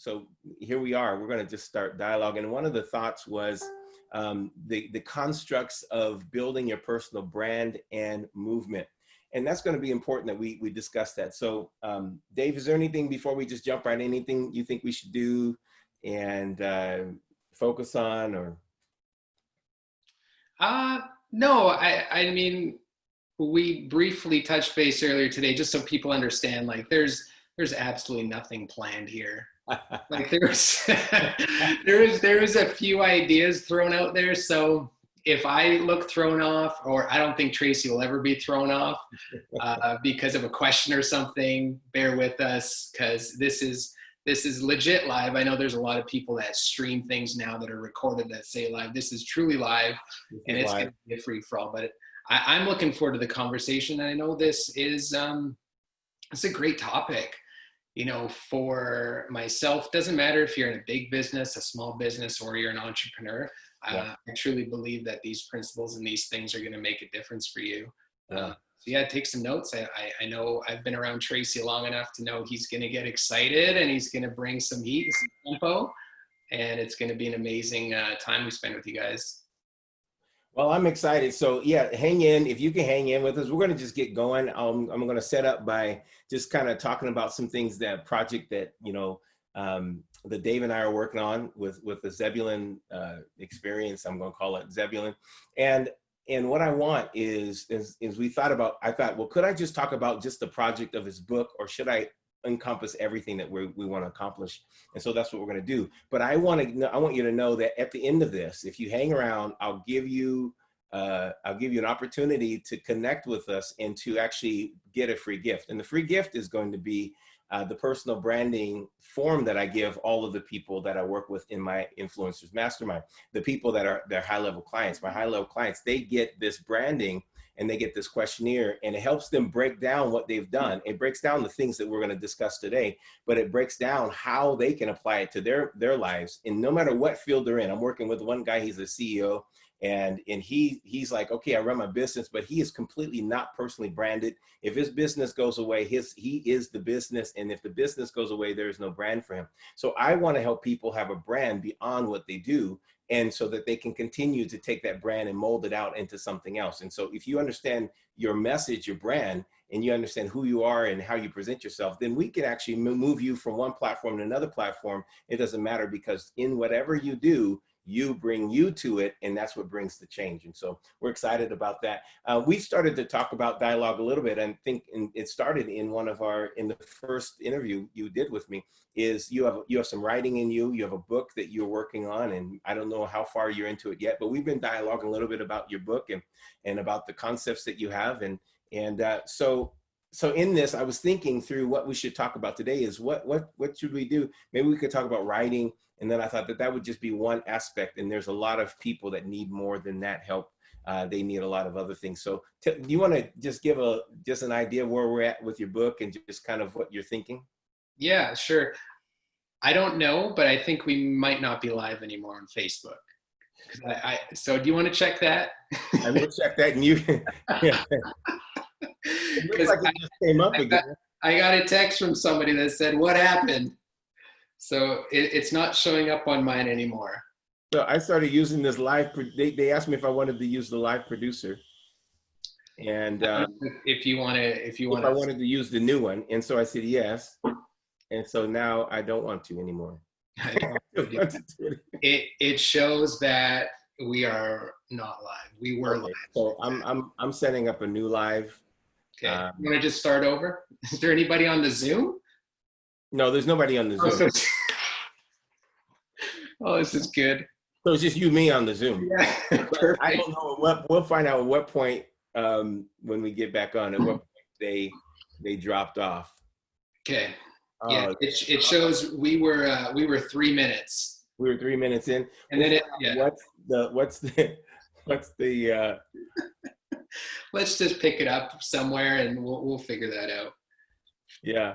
so here we are. We're going to just start dialogue. And one of the thoughts was the constructs of building your personal brand and movement. And that's going to be important that we discuss that. So Dave, is there anything before we just jump right, anything you think we should do and focus on, or? No, I mean, we briefly touched base earlier today, just so people understand, like there's absolutely nothing planned here. Like there was a few ideas thrown out there. So if I look thrown off, or I don't think Tracy will ever be thrown off because of a question or something, bear with us, because this is legit live. I know there's a lot of people that stream things now that are recorded that say live. This is truly live, and it's going to be a free for all. But I'm looking forward to the conversation. And I know this is it's a great topic. You know, for myself, doesn't matter if you're in a big business, a small business, or you're an entrepreneur. I truly believe that these principles and these things are going to make a difference for you. So yeah, take some notes. I know I've been around Tracy long enough to know he's going to get excited and he's going to bring some heat and some tempo, and it's going to be an amazing time we spend with you guys. Well, I'm excited. So yeah, hang in. If you can hang in with us, we're going to just get going. I'm going to set up by just kind of talking about some things, that project that, you know, that Dave and I are working on with the Zebulon experience. I'm going to call it Zebulon. And what I want is we thought about, I thought, well, could I just talk about just the project of his book, or should I encompass everything that we want to accomplish? And so that's what we're going to do. But I want you to know that at the end of this, if you hang around, I'll give you an opportunity to connect with us and to actually get a free gift. And the free gift is going to be the personal branding form that I give all of the people that I work with in my influencers mastermind. The people that are their high-level clients, my high-level clients, they get this branding and they get this questionnaire, and it helps them break down what they've done. It breaks down the things that we're going to discuss today, but it breaks down how they can apply it to their lives. And no matter what field they're in, I'm working with one guy, he's a CEO, and he's like, okay, I run my business, but he is completely not personally branded. If his business goes away, he is the business. And if the business goes away, there is no brand for him. So I want to help people have a brand beyond what they do, and so that they can continue to take that brand and mold it out into something else. And so if you understand your message, your brand, and you understand who you are and how you present yourself, then we can actually move you from one platform to another platform. It doesn't matter, because in whatever you do, you bring you to it, and that's what brings the change. And so we're excited about that. We started to talk about dialogue a little bit, and think it started in in the first interview you did with me, is you have some writing in you. You have a book that you're working on, and I don't know how far you're into it yet, but we've been dialoguing a little bit about your book and about the concepts that you have. So in this, I was thinking through what we should talk about today is what should we do? Maybe we could talk about writing. And then I thought that would just be one aspect. And there's a lot of people that need more than that help. They need a lot of other things. So do you want to just give an idea of where we're at with your book and just kind of what you're thinking? Yeah, sure. I don't know, but I think we might not be live anymore on Facebook. So do you want to check that? I will check that, and you. Yeah. It looks like it just came up again. I got a text from somebody that said, "What happened?" So it's not showing up on mine anymore. So I started using this live. They asked me if I wanted to use the live producer, and if I wanted to use the new one, and so I said yes, and so now I don't want to anymore. It shows that we are not live. We were live. So I'm setting up a new live. Okay. You want to just start over? Is there anybody on the Zoom? No, there's nobody on the Zoom. Oh, this is good. So it's just you, me on the Zoom. Yeah, perfect. I don't know we'll find out at what point when we get back on, at what point they dropped off. Okay. Yeah, it shows we were 3 minutes. We were 3 minutes in. And then what's the let's just pick it up somewhere and we'll figure that out. Yeah.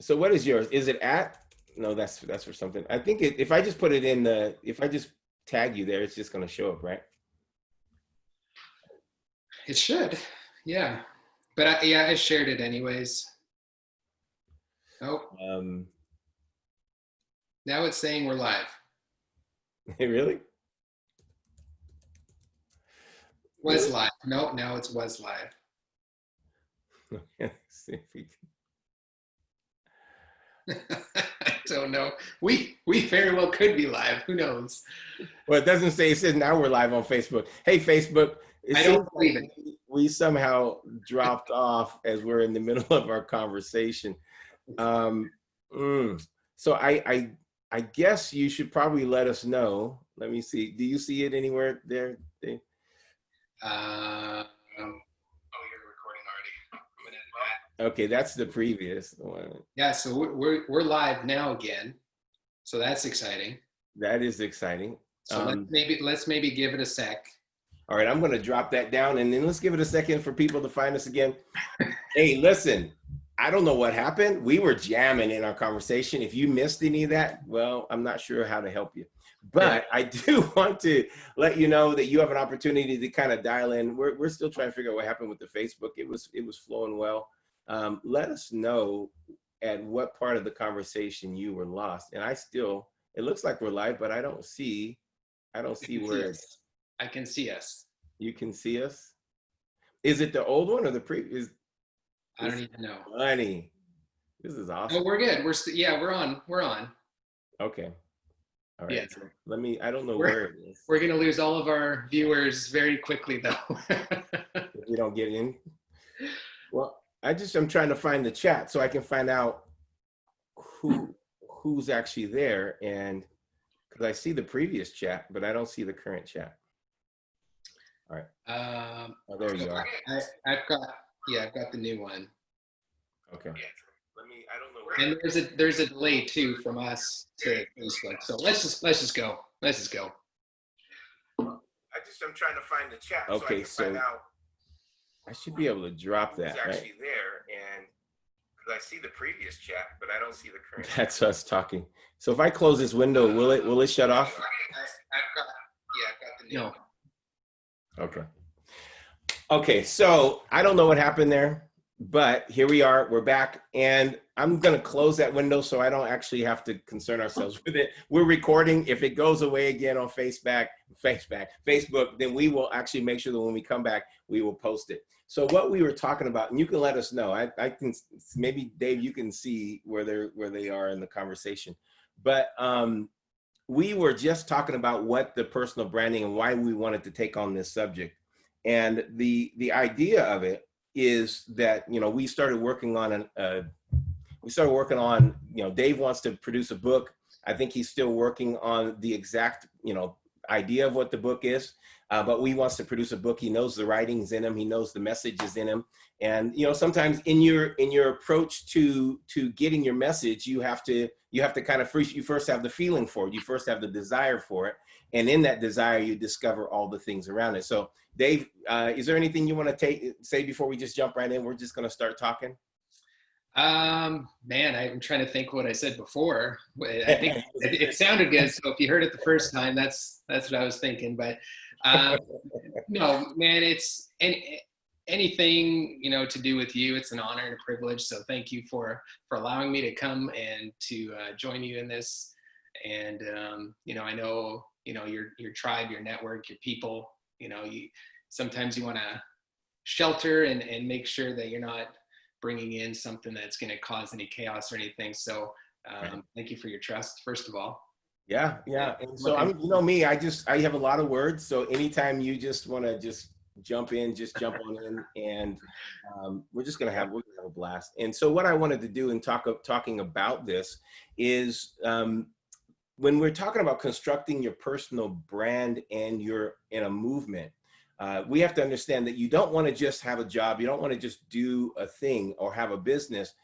So what is yours? Is it at? No, that's for something. I think if I just put it in if I just tag you there, it's just going to show up, right? It should. Yeah. But I shared it anyways. Nope. Um, Now it's saying we're live. really? Was live. Nope. Now it's was live. Let's see if we I don't know. We very well could be live. Who knows? Well, it doesn't say. It says now we're live on Facebook. Hey, Facebook. It I seems don't like believe it. we somehow dropped off as we're in the middle of our conversation. Um, so I guess you should probably let us know. Let me see. Do you see it anywhere there, Dave? Oh, you're recording already. Okay, that's the previous one. Yeah, so we're live now again. So that's exciting. That is exciting. So let's maybe give it a sec. All right, I'm going to drop that down, and then let's give it a second for people to find us again. Hey, listen, I don't know what happened. We were jamming in our conversation. If you missed any of that, well, I'm not sure how to help you. But I do want to let you know that you have an opportunity to kind of dial in. We're still trying to figure out what happened with the Facebook. It was flowing well. Let us know at what part of the conversation you were lost. And it looks like we're live, but I don't see where I can see us. you can see us. Is it the old one or the previous? I don't even know. Funny. This is awesome. Oh, we're good. We're on. We're on. Okay. All right. Yeah. So I don't know where it is. We're gonna lose all of our viewers very quickly though. If we don't get in. Well, I'm trying to find the chat so I can find out who's actually there, and because I see the previous chat, but I don't see the current chat. All right. Oh, there you are. I've got the new one. Okay. I don't know where. And there's a delay too from us to Facebook. So let's just go. I'm trying to find the chat. Okay, so I can find out. I should be able to drop that. It's actually right there, and because I see the previous chat, but I don't see the current. That's us talking. So if I close this window, will it shut off? I've got the new one. Okay. Okay, so I don't know what happened there, but here we are. We're back, and I'm going to close that window so I don't actually have to concern ourselves with it. We're recording. If it goes away again on Facebook, then we will actually make sure that when we come back, we will post it. So what we were talking about, and you can let us know. I can, maybe Dave, you can see where they are in the conversation, but we were just talking about what the personal branding and why we wanted to take on this subject. And the idea of it is that, we started working on Dave wants to produce a book. I think he's still working on the exact, idea of what the book is, but we wants to produce a book. He knows the writings in him. He knows the messages in him. And, sometimes in your approach to getting your message, you have to kind of first have the feeling for it. You first have the desire for it. And in that desire, you discover all the things around it. So Dave, is there anything you want to say before we just jump right in? We're just going to start talking. Man, I'm trying to think what I said before. I think it sounded good. So if you heard it the first time, that's what I was thinking. But no, man, it's anything to do with you. It's an honor and a privilege. So thank you for allowing me to come and to join you in this. And I know your tribe, your network, your people. Sometimes you want to shelter and make sure that you're not bringing in something that's going to cause any chaos or anything. So thank you for your trust, first of all. Yeah. And so me, I have a lot of words. So anytime you just want to just jump in, just jump on in, and we're going to have a blast. And so what I wanted to do in talking about this is when we're talking about constructing your personal brand and you're in a movement, we have to understand that you don't want to just have a job. You don't want to just do a thing or have a business,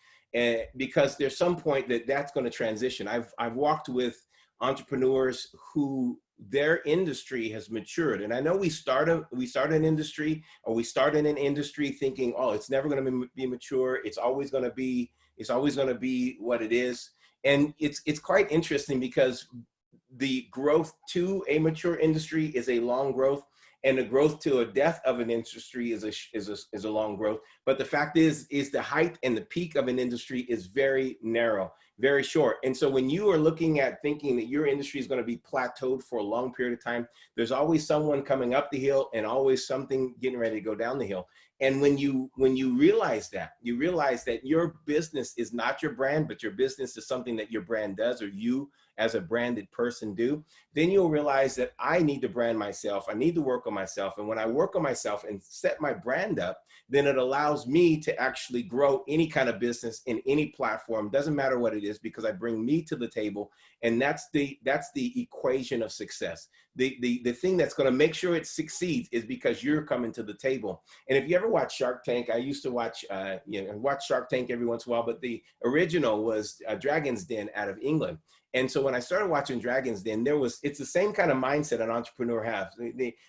because there's some point that's going to transition. I've walked with entrepreneurs who their industry has matured, and I know we start an industry, or we start in an industry thinking, oh, it's never going to be mature. It's always going to be what it is, and it's quite interesting because the growth to a mature industry is a long growth. and the growth to a death of an industry is a long growth. But the fact is the height and the peak of an industry is very narrow, very short. And so when you are looking at thinking that your industry is going to be plateaued for a long period of time, there's always someone coming up the hill and always something getting ready to go down the hill. And when you realize that, you realize that your business is not your brand, but your business is something that your brand does, or you as a branded person do, then you'll realize that I need to brand myself. I need to work on myself. And when I work on myself and set my brand up, then it allows me to actually grow any kind of business in any platform. Doesn't matter what it is, because I bring me to the table. And that's the equation of success. The thing that's going to make sure it succeeds is because you're coming to the table. And if you ever watch Shark Tank, I used to watch Shark Tank every once in a while, but the original was Dragon's Den out of England. And so when I started watching Dragon's Den, it's the same kind of mindset an entrepreneur has.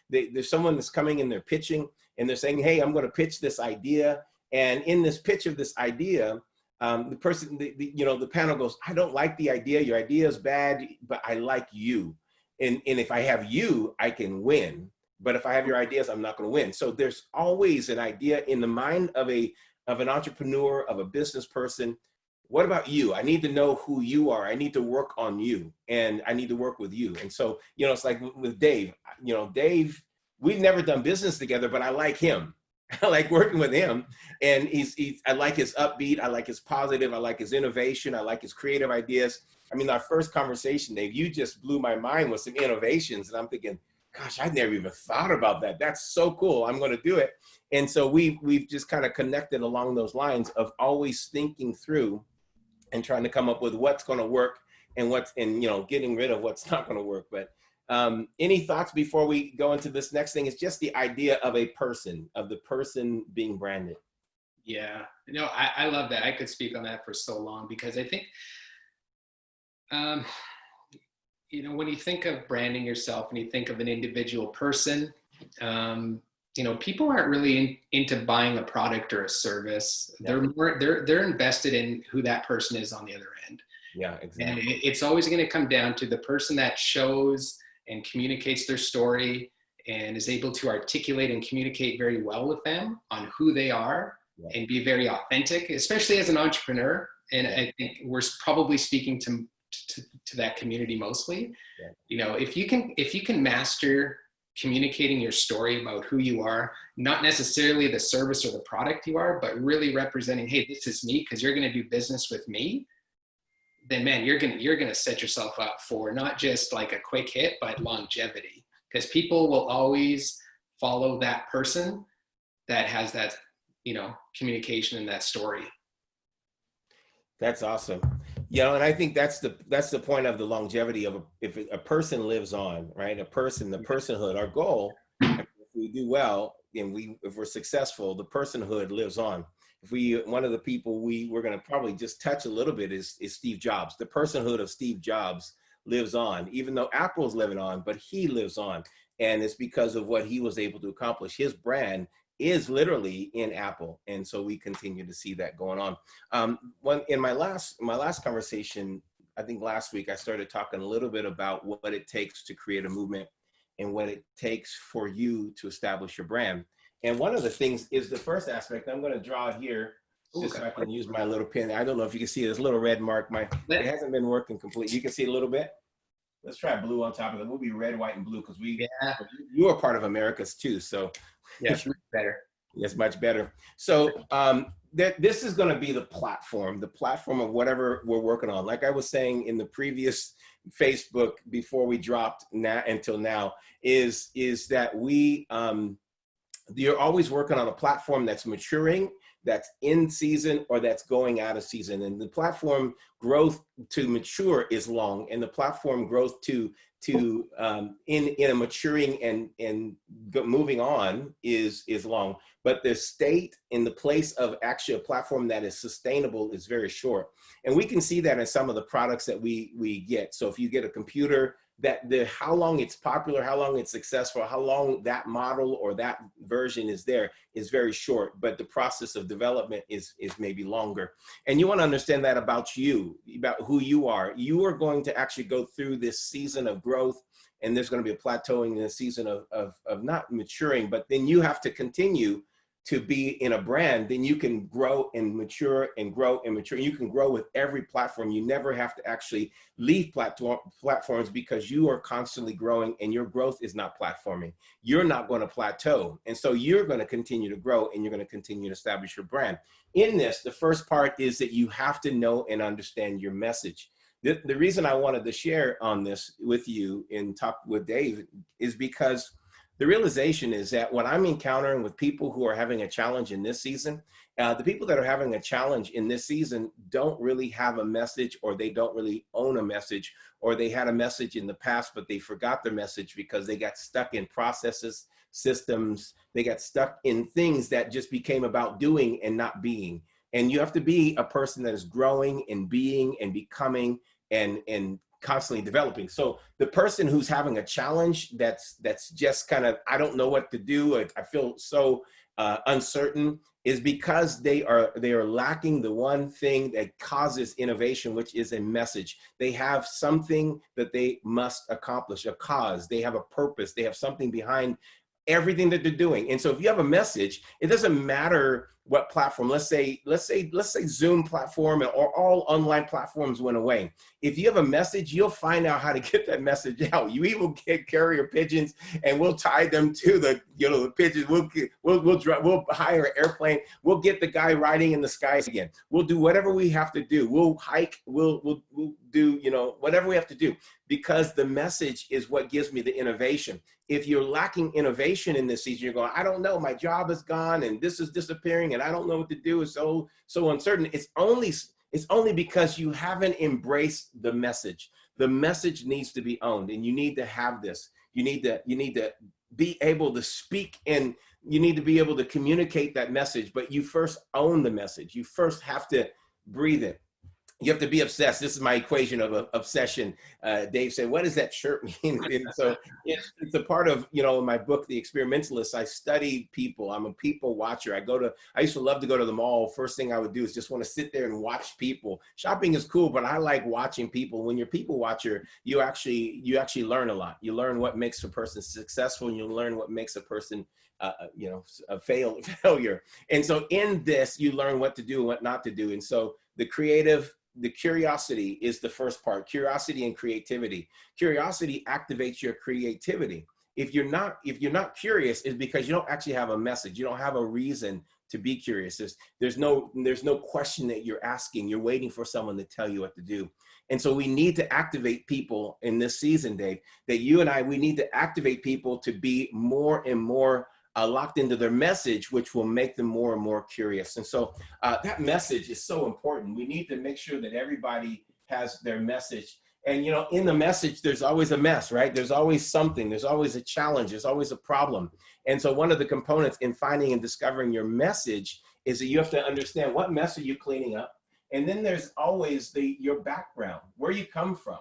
There's someone that's coming in, they're pitching, and they're saying, hey, I'm going to pitch this idea. And in this pitch of this idea, the person, the panel goes, I don't like the idea. Your idea is bad, but I like you. And if I have you, I can win. But if I have your ideas, I'm not going to win. So there's always an idea in the mind of an entrepreneur, of a business person. What about you? I need to know who you are. I need to work on you, and I need to work with you. And so, it's like with Dave, Dave, we've never done business together, but I like him. I like working with him, and I like his upbeat. I like his positive. I like his innovation. I like his creative ideas. I mean, our first conversation, Dave, you just blew my mind with some innovations. And I'm thinking, gosh, I never even thought about that. That's so cool. I'm going to do it. And so we've just kind of connected along those lines of always thinking through and trying to come up with what's going to work and getting rid of what's not going to work. But any thoughts before we go into this next thing? It's just the idea of the person being branded. Yeah, I love that. I could speak on that for so long, because I think, when you think of branding yourself and you think of an individual person, people aren't really into buying a product or a service. Yeah. They're invested in who that person is on the other end. Yeah, exactly. And it's always going to come down to the person that shows and communicates their story and is able to articulate and communicate very well with them on who they are, yeah, and be very authentic, especially as an entrepreneur. And yeah, I think we're probably speaking to that community mostly. Yeah. If you can master communicating your story about who you are, not necessarily the service or the product you are, but really representing, hey, this is me because you're going to do business with me, then man, you're going to set yourself up for not just like a quick hit, but longevity, because people will always follow that person that has that, communication and that story. That's awesome. And I think that's the point of the longevity of if a person lives on, right? The personhood, our goal, if we do well and if we're successful, the personhood lives on. One of the people we're going to probably just touch a little bit is Steve Jobs. The personhood of Steve Jobs lives on, even though Apple's living on, but he lives on. And it's because of what he was able to accomplish. His brand is literally in Apple. And so we continue to see that going on. In my last conversation, I think last week, I started talking a little bit about what it takes to create a movement and what it takes for you to establish your brand. And one of the things is the first aspect. I'm going to draw here just so I can use my little pen. I don't know if you can see this little red mark. It hasn't been working completely. You can see a little bit. Let's try blue on top of it. We'll be red, white, and blue because you are part of America's too. So yeah, it's much better. It's much better. So this is going to be the platform of whatever we're working on. Like I was saying in the previous Facebook before we dropped until now, is that you're always working on a platform that's maturing, that's in season, or that's going out of season. And the platform growth to mature is long, and the platform growth to in a maturing and moving on is long. But the state in the place of actually a platform that is sustainable is very short. And we can see that in some of the products that we get. So if you get a computer that the how long it's popular, how long it's successful, how long that model or that version is there is very short, but the process of development is maybe longer. And you want to understand that about you, about who you are. You are going to actually go through this season of growth, and there's going to be a plateauing in a season of not maturing, but then you have to continue to be in a brand. Then you can grow and mature and grow and mature. You can grow with every platform. You never have to actually leave platforms, because you are constantly growing, and your growth is not platforming. You're not going to plateau. And so you're going to continue to grow, and you're going to continue to establish your brand. In this, the first part is that you have to know and understand your message. The reason I wanted to share on this with you and talk with Dave is because the realization is that when I'm encountering with people who are having a challenge in this season, the people that are having a challenge in this season don't really have a message, or they don't really own a message, or they had a message in the past, but they forgot their message because they got stuck in processes, systems. They got stuck in things that just became about doing and not being. And you have to be a person that is growing and being and becoming and constantly developing. So the person who's having a challenge that's just kind of, I don't know what to do, I feel so uncertain, is because they are lacking the one thing that causes innovation, which is a message. They have something that they must accomplish, a cause. They have a purpose. They have something behind everything that they're doing. And so if you have a message, it doesn't matter what platform. Let's say Zoom platform or all online platforms went away. If you have a message, you'll find out how to get that message out. You even get carrier pigeons, and we'll tie them to the the pigeons. We'll hire an airplane. We'll get the guy riding in the skies again. We'll do whatever we have to do. We'll hike. We'll do whatever we have to do, because the message is what gives me the innovation. If you're lacking innovation in this season, you're going, I don't know, my job is gone and this is disappearing and I don't know what to do. It's so uncertain. It's only because you haven't embraced the message. The message needs to be owned, and you need to have this. You need to be able to speak, and you need to be able to communicate that message, but you first own the message. You first have to breathe it. You have to be obsessed. This is my equation of obsession. Dave said, what does that shirt mean? And so it's a part of, in my book, The Experimentalist, I study people. I'm a people watcher. I used to love to go to the mall. First thing I would do is just want to sit there and watch people. Shopping is cool, but I like watching people. When you're a people watcher, you actually learn a lot. You learn what makes a person successful, and you learn what makes a person a failure. And so in this, you learn what to do and what not to do. And so the curiosity is the first part. Curiosity and creativity. Curiosity activates your creativity. If you're not curious, it's because you don't actually have a message. You don't have a reason to be curious. There's no question that you're asking. You're waiting for someone to tell you what to do. And so we need to activate people in this season, Dave, that you and we need to activate people to be more and more locked into their message, which will make them more and more curious. And so that message is so important. We need to make sure that everybody has their message. And, in the message, there's always a mess, right? There's always something. There's always a challenge. There's always a problem. And so one of the components in finding and discovering your message is that you have to understand what mess are you cleaning up. And then there's always your background, where you come from,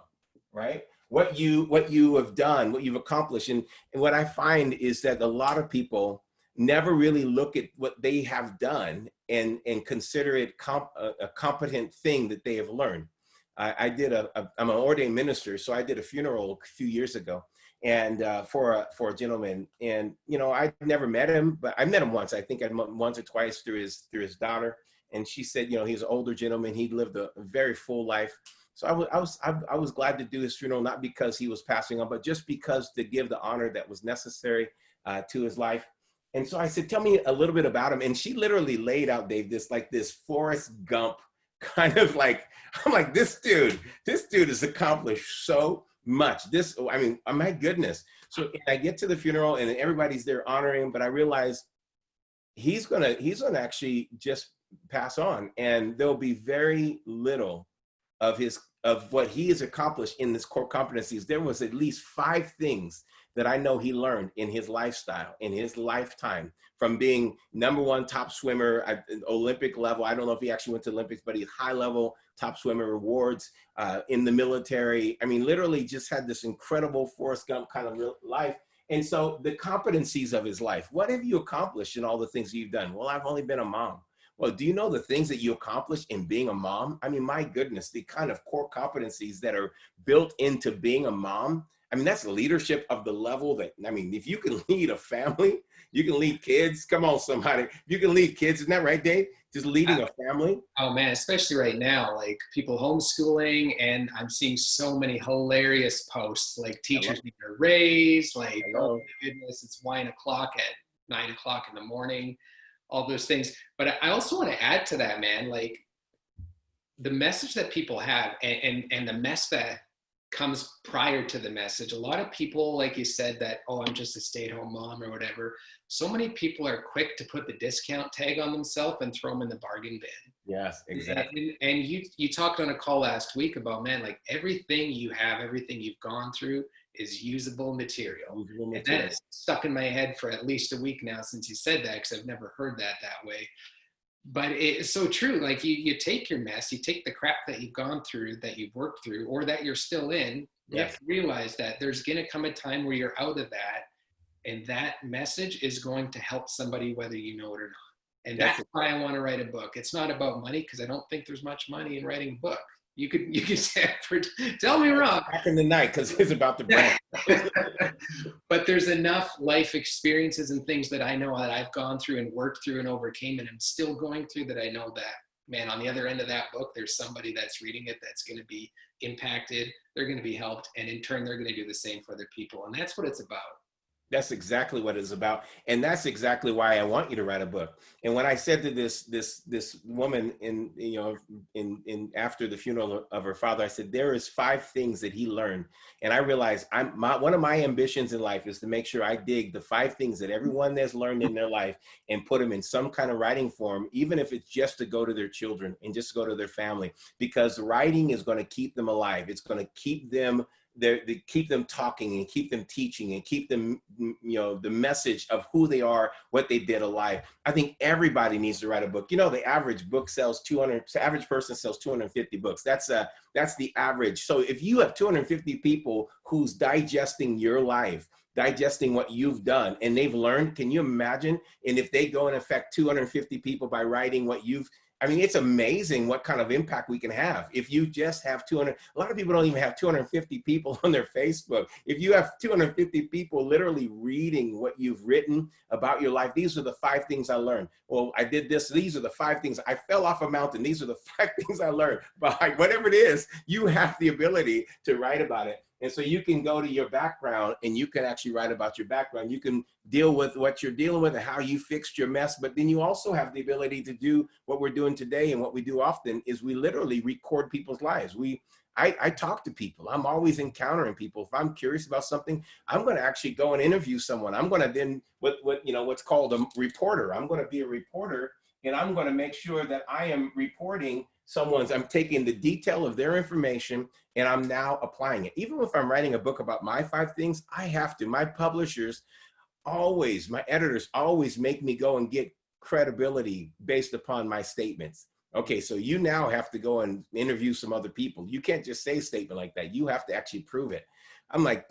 right? What you have done, what you've accomplished. And what I find is that a lot of people never really look at what they have done and consider it a competent thing that they have learned. I'm an ordained minister, so I did a funeral a few years ago, and for a gentleman, and I'd never met him, but I met him once. I think I met him once or twice through his daughter, and she said, he's an older gentleman. He'd lived a very full life. So I was glad to do his funeral, not because he was passing on, but just because to give the honor that was necessary to his life. And so I said, tell me a little bit about him. And she literally laid out, Dave, this Forrest Gump kind of I'm like, this dude has accomplished so much. My goodness. So I get to the funeral and everybody's there honoring him, but I realize he's gonna actually just pass on, and there'll be very little of what he has accomplished in his core competencies. There was at least 5 things that I know he learned in his lifestyle, in his lifetime, from being #1 top swimmer at Olympic level. I don't know if he actually went to Olympics, but he's high level top swimmer awards, in the military. I mean, literally just had this incredible Forrest Gump kind of life. And so the competencies of his life, what have you accomplished in all the things you've done? Well, I've only been a mom. Well, do you know the things that you accomplished in being a mom? I mean, my goodness, the kind of core competencies that are built into being a mom. I mean, that's leadership of the level that, I mean, if you can lead a family, you can lead kids. Come on, somebody. You can lead kids. Isn't that right, Dave? Just leading a family. Oh man, especially right now, like people homeschooling, and I'm seeing so many hilarious posts, like teachers need a raise, like, oh my goodness, it's wine o'clock at 9 o'clock in the morning, all those things. But I also want to add to that, man, like the message that people have and the mess that comes prior to the message. A lot of people, like you said, that, oh, I'm just a stay-at-home mom or whatever. So many people are quick to put the discount tag on themselves and throw them in the bargain bin. Yes, exactly. And you talked on a call last week about, man, like everything you have, everything you've gone through is usable material. And that is stuck in my head for at least a week now since you said that, because I've never heard that way. But it's so true. Like you take your mess, you take the crap that you've gone through, that you've worked through, or that you're still in. You have to realize that there's going to come a time where you're out of that, and that message is going to help somebody whether you know it or not. And that's why I want to write a book. It's not about money, because I don't think there's much money in writing a book. You could say, tell me wrong. Back in the night, because it's about the brand. But there's enough life experiences and things that I know that I've gone through and worked through and overcame, and I'm still going through, that I know that, man, on the other end of that book, there's somebody that's reading it that's going to be impacted. They're going to be helped, and in turn, they're going to do the same for other people. And that's what it's about. That's exactly what it's about. And that's exactly why I want you to write a book. And when I said to this woman in after the funeral of her father, I said, there is 5 things that he learned. And I realized one of my ambitions in life is to make sure I dig the 5 things that everyone has learned in their life and put them in some kind of writing form, even if it's just to go to their children and just go to their family, because writing is going to keep them alive. It's going to keep them they keep them talking and keep them teaching and keep them, the message of who they are, what they did alive. I think everybody needs to write a book. The average book sells average person sells 250 books. That's the average. So if you have 250 people who's digesting your life, digesting what you've done, and they've learned, can you imagine? And if they go and affect 250 people by writing what it's amazing what kind of impact we can have. If you just have 200, a lot of people don't even have 250 people on their Facebook. If you have 250 people literally reading what you've written about your life, these are the 5 things I learned. Well, I did this. These are the 5 things. I fell off a mountain. These are the 5 things I learned. But whatever it is, you have the ability to write about it. And so you can go to your background and you can actually write about your background. You can deal with what you're dealing with and how you fixed your mess. But then you also have the ability to do what we're doing today. And what we do often is we literally record people's lives. I talk to people. I'm always encountering people. If I'm curious about something, I'm going to actually go and interview someone. I'm going to then, what's called a reporter. I'm going to be a reporter, and I'm going to make sure that I am reporting I'm taking the detail of their information and I'm now applying it. Even if I'm writing a book about my 5 things, I have to. My publishers my editors always make me go and get credibility based upon my statements. Okay, so you now have to go and interview some other people. You can't just say a statement like that. You have to actually prove it. I'm like,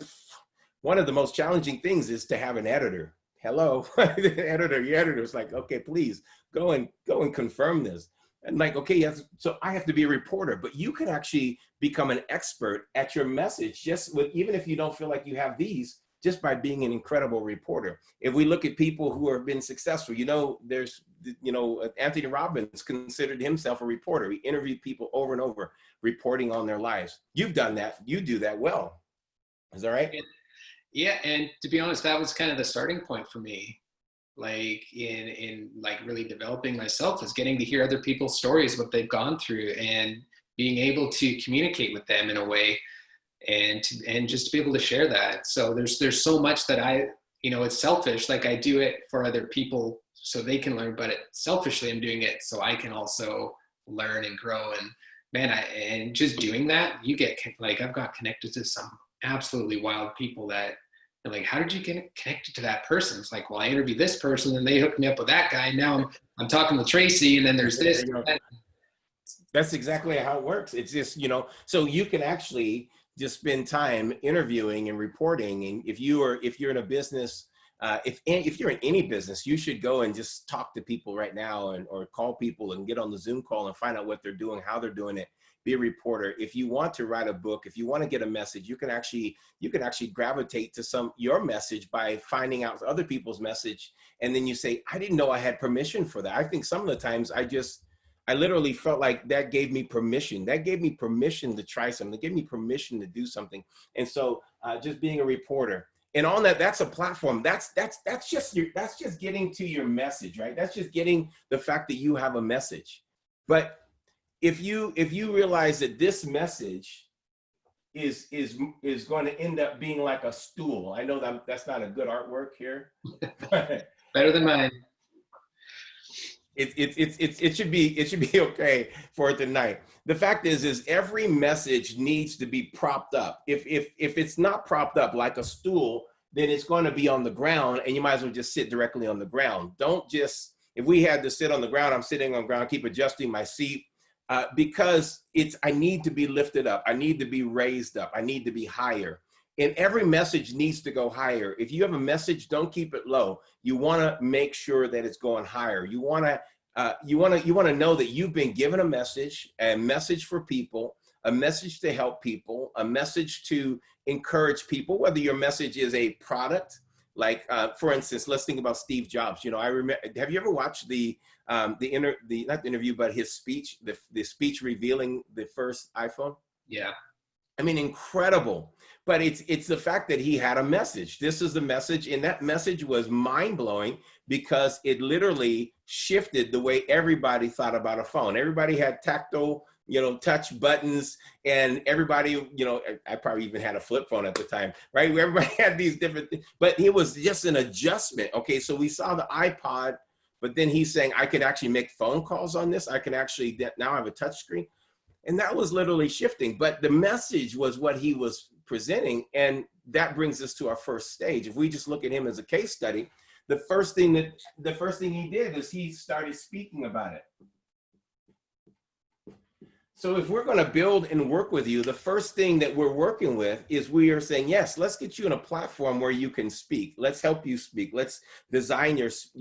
one of the most challenging things is to have an editor. Hello, your editor's like, okay, please go and confirm this. And like, okay, so I have to be a reporter, but you can actually become an expert at your message even if you don't feel like you have these, just by being an incredible reporter. If we look at people who have been successful, there's, Anthony Robbins considered himself a reporter. He interviewed people over and over, reporting on their lives. You've done that. You do that well. Is that right? Yeah. And to be honest, that was kind of the starting point for me. Like in like really developing myself, is getting to hear other people's stories, what they've gone through, and being able to communicate with them in a way, and just to be able to share that. So there's so much that it's selfish. Like I do it for other people so they can learn, but selfishly I'm doing it so I can also learn and grow. And man, and just doing that, you get I've got connected to some absolutely wild people that, like, how did you get connected to that person? It's like, well, I interviewed this person and they hooked me up with that guy. Now I'm talking to Tracy, and then there's this. That's exactly how it works. It's just, so you can actually just spend time interviewing and reporting. And if you're in a business, if you're in any business, you should go and just talk to people right now, or call people and get on the Zoom call and find out what they're doing, how they're doing it. Be a reporter. If you want to write a book, if you want to get a message, you can actually gravitate to your message by finding out other people's message. And then you say, I didn't know I had permission for that. I think some of the times I literally felt like that gave me permission. That gave me permission to try something. That gave me permission to do something. And so just being a reporter, and on that, that's a platform. That's just getting to your message, right? That's just getting the fact that you have a message. But if you realize that this message is going to end up being like a stool. I know that's not a good artwork here. Better than mine. It should be okay for tonight. The fact is every message needs to be propped up. If it's not propped up like a stool, then it's going to be on the ground, and you might as well just sit directly on the ground. Don't just, if we had to sit on the ground, I'm sitting on the ground, keep adjusting my seat, because I need to be lifted up. I need to be raised up. I need to be higher. And every message needs to go higher. If you have a message, don't keep it low. You want to make sure that it's going higher. You want to know that you've been given a message for people, a message to help people, a message to encourage people. Whether your message is a product, like for instance, let's think about Steve Jobs. I remember. Have you ever watched not the interview, but his speech, the speech revealing the first iPhone? Yeah. I mean, incredible. But it's the fact that he had a message. This is the message, and that message was mind-blowing because it literally shifted the way everybody thought about a phone. Everybody had tactile, touch buttons, and everybody, I probably even had a flip phone at the time, right? Everybody had these different things, but it was just an adjustment. Okay, so we saw the iPod, but then he's saying, I could actually make phone calls on this. I can actually, now I have a touch screen. And that was literally shifting, but the message was what he was presenting. And that brings us to our first stage. If we just look at him as a case study, the first thing he did is he started speaking about it. So if we're going to build and work with you, the first thing that we're working with is we are saying, yes, let's get you in a platform where you can speak. Let's help you speak. Let's design your speech,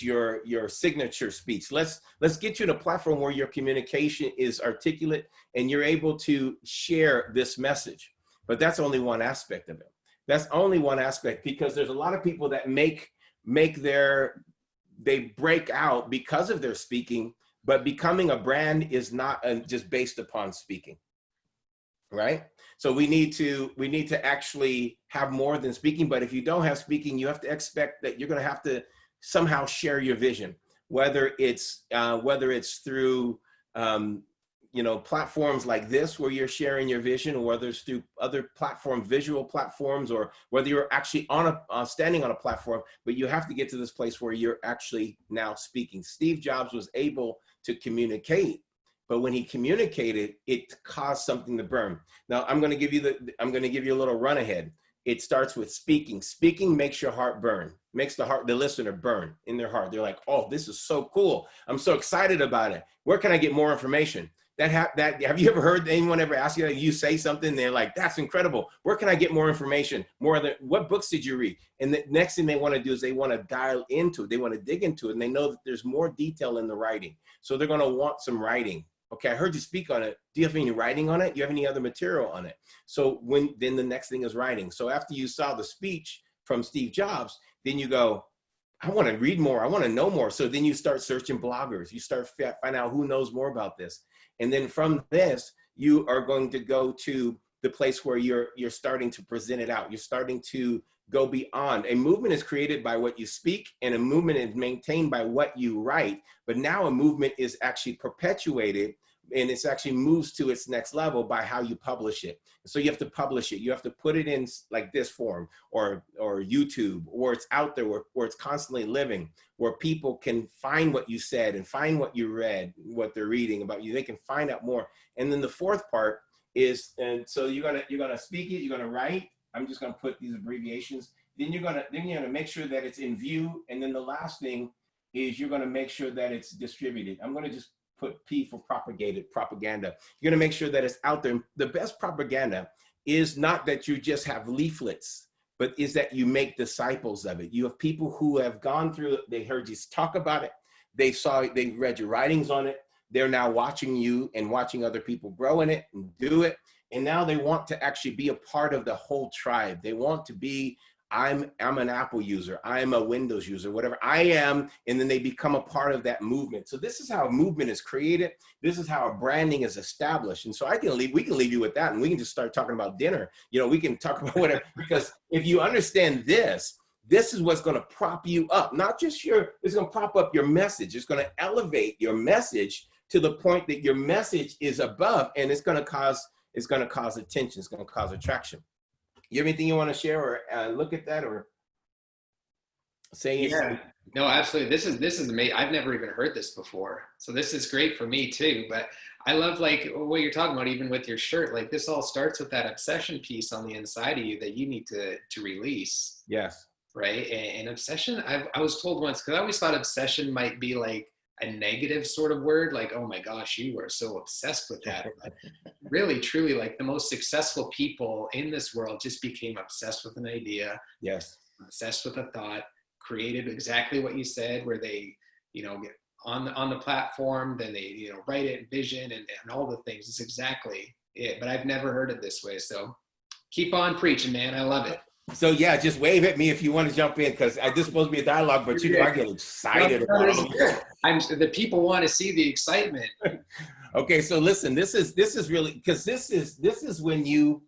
your signature speech. Let's get you in a platform where your communication is articulate and you're able to share this message. But that's only one aspect of it. That's only one aspect, because there's a lot of people that they break out because of their speaking, but becoming a brand is not just based upon speaking, right? So we need to actually have more than speaking. But if you don't have speaking, you have to expect that you're going to have to somehow share your vision, whether it's through platforms like this where you're sharing your vision, or whether it's through other visual platforms, or whether you're actually standing on a platform. But you have to get to this place where you're actually now speaking. Steve Jobs was able to communicate, but when he communicated, it caused something to burn. Now I'm going to give you a little run ahead. It starts with speaking. Speaking makes your heart burn, makes the listener burn in their heart. They're like, oh, this is so cool. I'm so excited about it. Where can I get more information? Have you ever heard anyone ever ask you say something, they're like, that's incredible. Where can I get more information? What books did you read? And the next thing they want to do is they want to dial into it. They want to dig into it. And they know that there's more detail in the writing. So they're going to want some writing. Okay, I heard you speak on it. Do you have any writing on it? Do you have any other material on it? So then the next thing is writing. So after you saw the speech from Steve Jobs, then you go, I want to read more. I want to know more. So then you start searching bloggers. You start find out who knows more about this. And then from this, you are going to go to the place where you're starting to present it out. You're starting to go beyond. A movement is created by what you speak, and a movement is maintained by what you write. But now a movement is actually perpetuated, and it's actually moves to its next level by how you publish it. So you have to publish it. You have to put it in like this form, or YouTube, or it's out there where it's constantly living, where people can find what you said and find what you read, what they're reading about you. They can find out more. And then the fourth part is, and so you're gonna speak it, you're gonna write. I'm just gonna put these abbreviations. Then you're gonna make sure that it's in view. And then the last thing is you're gonna make sure that it's distributed. I'm gonna just put P for propagated, propaganda. You're going to make sure that it's out there. The best propaganda is not that you just have leaflets, but is that you make disciples of it. You have people who have gone through it. They heard you talk about it. They saw it. They read your writings on it. They're now watching you and watching other people grow in it and do it. And now they want to actually be a part of the whole tribe. They want to be, I'm an Apple user, I'm a Windows user, whatever I am, and then they become a part of that movement. So this is how a movement is created. This is how a branding is established. And so we can leave you with that, and we can just start talking about dinner. You know, we can talk about whatever, because if you understand this is what's going to prop you up. Not just it's going to prop up your message. It's going to elevate your message to the point that your message is above, and it's going to cause attention. It's going to cause attraction. You have anything you want to share or look at that or say? Yeah, no, absolutely. This is amazing. I've never even heard this before. So this is great for me too. But I love like what you're talking about, even with your shirt, like this all starts with that obsession piece on the inside of you that you need to release. Yes. Right. And obsession, I was told once, because I always thought obsession might be like a negative sort of word, like, oh my gosh, you are so obsessed with that. But really, truly, like the most successful people in this world just became obsessed with an idea. Yes. Obsessed with a thought, created exactly what you said, where they, you know, get on the platform, then they, you know, write it, vision and all the things. It's exactly it. But I've never heard it this way. So keep on preaching, man. I love it. So yeah, just wave at me if you want to jump in, because this is supposed to be a dialogue, but you know I get excited about it. The people want to see the excitement. Okay, so listen, this is really, because this is when you,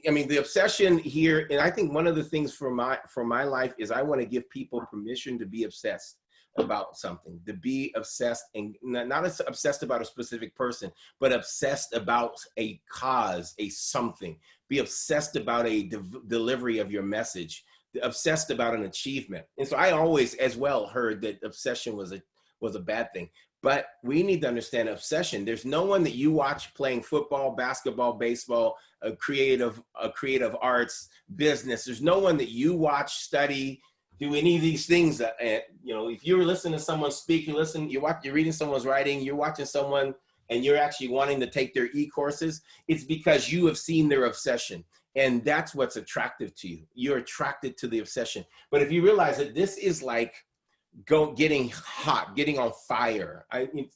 I mean, the obsession here, and I think one of the things for my life is I want to give people permission to be obsessed about something, to be obsessed, and not obsessed about a specific person, but obsessed about a cause, a something. Be obsessed about a delivery of your message, obsessed about an achievement. And so I always as well heard that obsession was a bad thing. But we need to understand obsession. There's no one that you watch playing football, basketball, baseball, creative arts, business. There's no one that you watch, study, do any of these things. You know, if you're listening to someone speak, you're reading someone's writing, you're watching someone, and you're actually wanting to take their e-courses, it's because you have seen their obsession. And that's what's attractive to you. You're attracted to the obsession. But if you realize that this is like getting hot, getting on fire.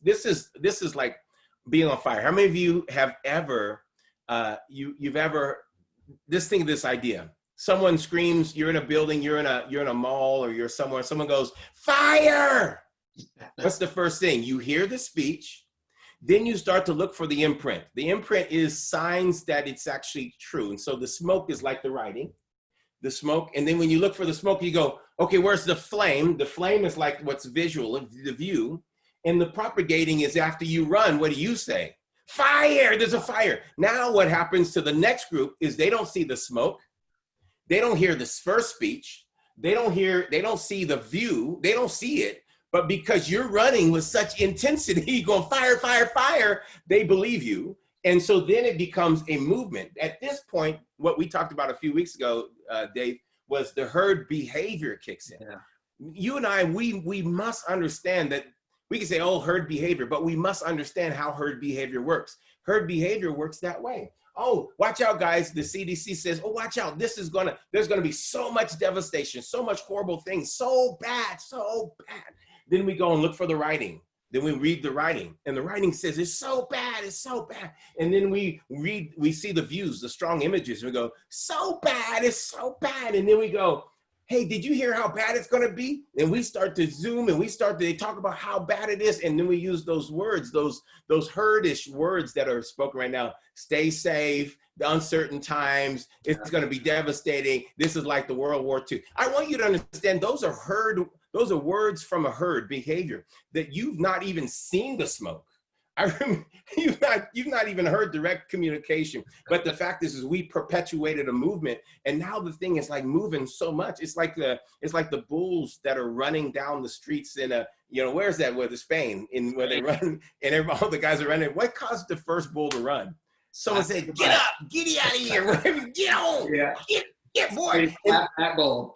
This is like being on fire. How many of you have ever, you've ever, this idea, someone screams, you're in a building, you're in a mall, or you're somewhere, someone goes, fire! What's the first thing? You hear the speech, then you start to look for the imprint. The imprint is signs that it's actually true. And so the smoke is like the writing, the smoke. And then when you look for the smoke, you go, okay, where's the flame? The flame is like what's visual, the view. And the propagating is after you run, what do you say? Fire, there's a fire. Now what happens to the next group is they don't see the smoke. They don't hear this first speech. They don't see the view. They don't see it. But because you're running with such intensity, going fire, fire, fire, they believe you. And so then it becomes a movement. At this point, what we talked about a few weeks ago, Dave, was the herd behavior kicks in. Yeah. You and I, we must understand that we can say, oh, herd behavior, but we must understand how herd behavior works. Herd behavior works that way. Oh, watch out, guys. The CDC says, oh, watch out. There's going to be so much devastation, so much horrible things, so bad, so bad. Then we go and look for the writing. Then we read the writing, and the writing says, it's so bad, it's so bad. And then we see the views, the strong images, and we go, so bad, it's so bad. And then we go, hey, did you hear how bad it's gonna be? And we start to zoom, and they talk about how bad it is. And then we use those words, those herdish words that are spoken right now. Stay safe, the uncertain times, it's gonna be devastating. This is like the World War II. I want you to understand those are words from a herd behavior that you've not even seen the smoke. You've not even heard direct communication. But the fact is we perpetuated a movement, and now the thing is like moving so much. It's like the bulls that are running down the streets in where's that? Where Spain, where they run, and all the guys are running. What caused the first bull to run? Someone said, "Get up, get out of here, get on, yeah. get boy." That bull.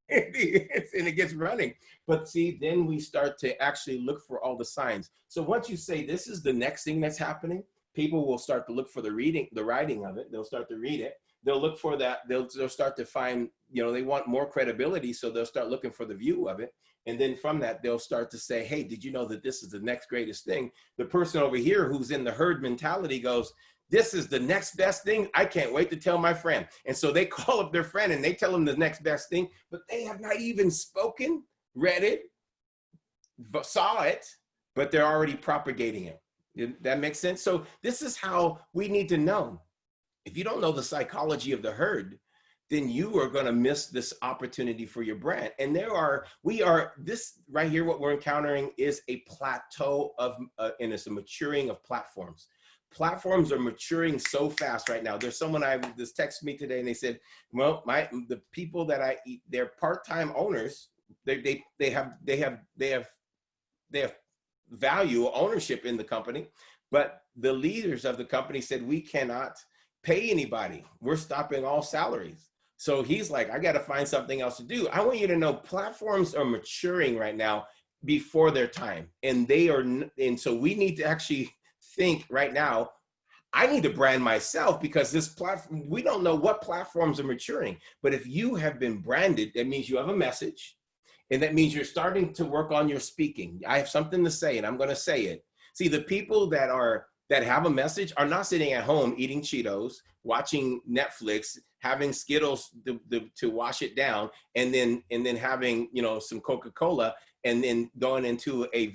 and it gets running. But see, then we start to actually look for all the signs. So once you say this is the next thing that's happening, people will start to look for the writing of it. They'll start to read it. They'll look for that. They'll start to find, they want more credibility. So they'll start looking for the view of it. And then from that, they'll start to say, hey, did you know that this is the next greatest thing? The person over here who's in the herd mentality goes, this is the next best thing. I can't wait to tell my friend. And so they call up their friend and they tell them the next best thing, but they have not even spoken, read it, saw it, but they're already propagating it. That makes sense? So this is how we need to know. If you don't know the psychology of the herd, then you are going to miss this opportunity for your brand. And this right here, what we're encountering is a plateau of, and it's a maturing of platforms. Platforms are maturing so fast right now. There's someone just texted me today and they said, well, the people that I eat, they're part-time owners. They have value ownership in the company, but the leaders of the company said, we cannot pay anybody. We're stopping all salaries. So he's like, I got to find something else to do. I want you to know platforms are maturing right now before their time. And so we need to actually think right now, I need to brand myself because this platform, we don't know what platforms are maturing. But if you have been branded, that means you have a message. And that means you're starting to work on your speaking. I have something to say and I'm going to say it. See, the people that have a message are not sitting at home eating Cheetos, watching Netflix, having Skittles to wash it down, and then having some Coca-Cola, and then going into a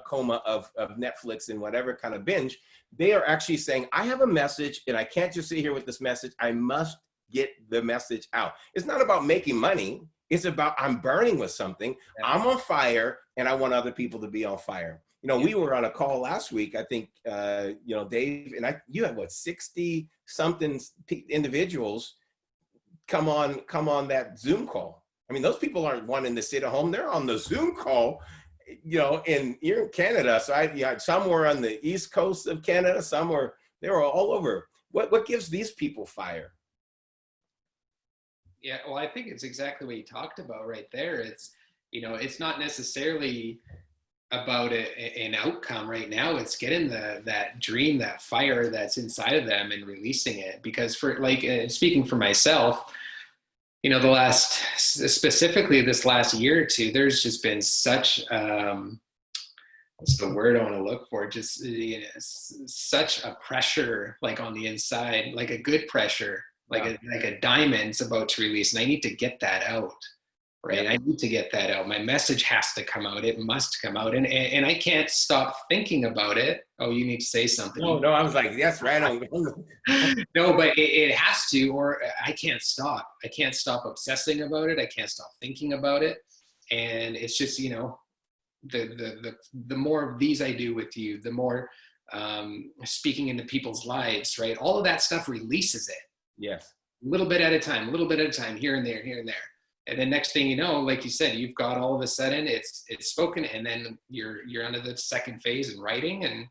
coma of Netflix and whatever kind of binge. They are actually saying, I have a message and I can't just sit here with this message. I must get the message out. It's not about making money. It's about I'm burning with something. Yeah. I'm on fire and I want other people to be on fire. We were on a call last week, I think, Dave, and you had 60 something individuals come on that Zoom call. I mean, those people aren't wanting to sit at home. They're on the Zoom call, and you're in Canada. So some were on the East Coast of Canada. They were all over. What gives these people fire? Yeah, well, I think it's exactly what you talked about right there. It's not necessarily about an outcome right now. It's getting that dream, that fire that's inside of them and releasing it. Because speaking for myself, specifically this last year or two, there's just been such, what's the word I want to look for? Just such a pressure, on the inside, like a good pressure, like a diamond's about to release, and I need to get that out. Right. I need to get that out. My message has to come out. It must come out. And I can't stop thinking about it. Oh, you need to say something. No, I was like, yes, right on. No, but it has to, or I can't stop. I can't stop obsessing about it. I can't stop thinking about it. And it's just, the more of these I do with you, the more speaking into people's lives, right? All of that stuff releases it. Yes. A little bit at a time, here and there, here and there. And then next thing you know, like you said, you've got all of a sudden it's spoken, and then you're under the second phase in writing, and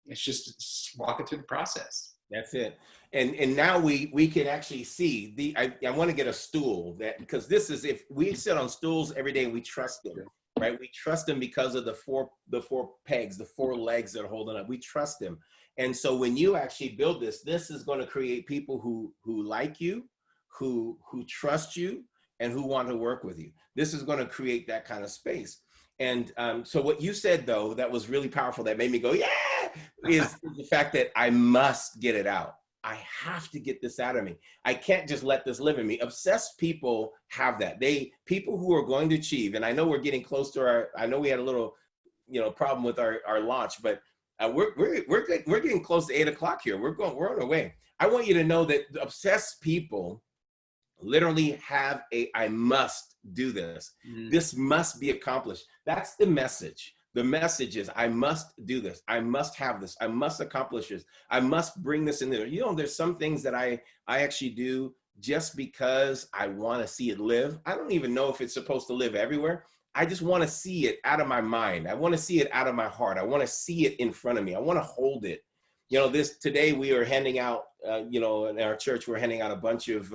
it's just walking through the process. That's it. And now we can actually see I want to get a stool because this is, if we sit on stools every day, we trust them, right? We trust them because of the four pegs, the four legs that are holding up. We trust them. And so when you actually build this is going to create people who like you, who trust you, and who want to work with you. This is going to create that kind of space. And so what you said, though, that was really powerful, that made me go, yeah, is the fact that I must get it out. I have to get this out of me. I can't just let this live in me. Obsessed people have that. People who are going to achieve, and I know we're getting close to I know we had a little, problem with our launch, but we're getting close to 8 o'clock here. We're on our way. I want you to know that obsessed people literally have I must do this. This must be accomplished. That's the message. The message is, I must do this. I must have this. I must accomplish this. I must bring this in there. There's some things that I actually do just because I want to see it live. I don't even know if it's supposed to live everywhere. I just want to see it out of my mind. I want to see it out of my heart. I want to see it in front of me. I want to hold it. Today we are handing out, in our church, we're handing out a bunch of,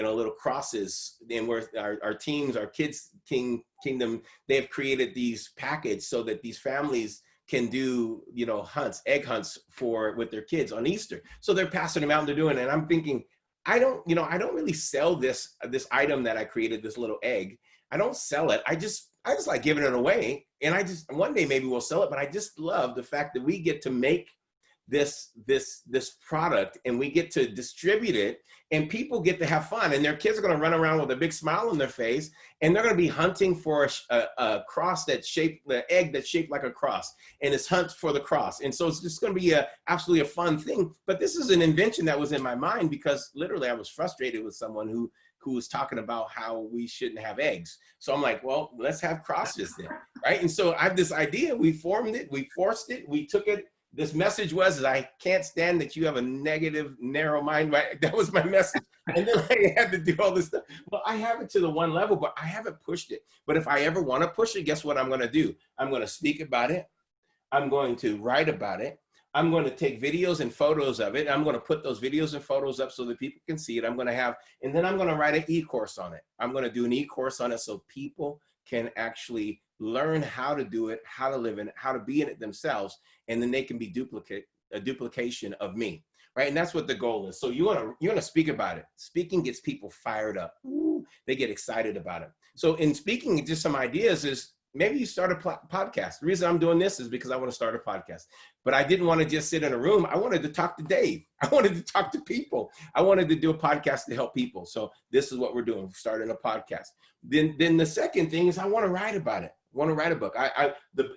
little crosses. And where our teams, our kids kingdom, they have created these packets so that these families can do, hunts, egg hunts with their kids on Easter. So they're passing them out and they're doing it. And I'm thinking, I don't really sell this item that I created, this little egg. I don't sell it. I just like giving it away. And one day maybe we'll sell it, but I just love the fact that we get to make this product and we get to distribute it, and people get to have fun, and their kids are going to run around with a big smile on their face, and they're going to be hunting for a cross the egg that's shaped like a cross, and it's hunt for the cross. And so it's just going to be absolutely a fun thing. But this is an invention that was in my mind because literally I was frustrated with someone who was talking about how we shouldn't have eggs. So I'm like, well, let's have crosses then, right? And so I have this idea, we formed it, we forced it, we took it. This message was, I can't stand that you have a negative, narrow mind, right? That was my message. And then I had to do all this stuff. Well, I have it to the one level, but I haven't pushed it. But if I ever want to push it, guess what I'm going to do? I'm going to speak about it. I'm going to write about it. I'm going to take videos and photos of it. I'm going to put those videos and photos up so that people can see it. And then I'm going to write an e-course on it. I'm going to do an e-course on it so people can actually learn how to do it, how to live in it, how to be in it themselves, and then they can be a duplication of me, right? And that's what the goal is. So you want to speak about it. Speaking gets people fired up. Ooh, they get excited about it. So in speaking, just some ideas is maybe you start a podcast. The reason I'm doing this is because I want to start a podcast, but I didn't want to just sit in a room. I wanted to talk to Dave. I wanted to talk to people. I wanted to do a podcast to help people. So this is what we're doing. We're starting a podcast. Then the second thing is I want to write about it. I want to write a book. The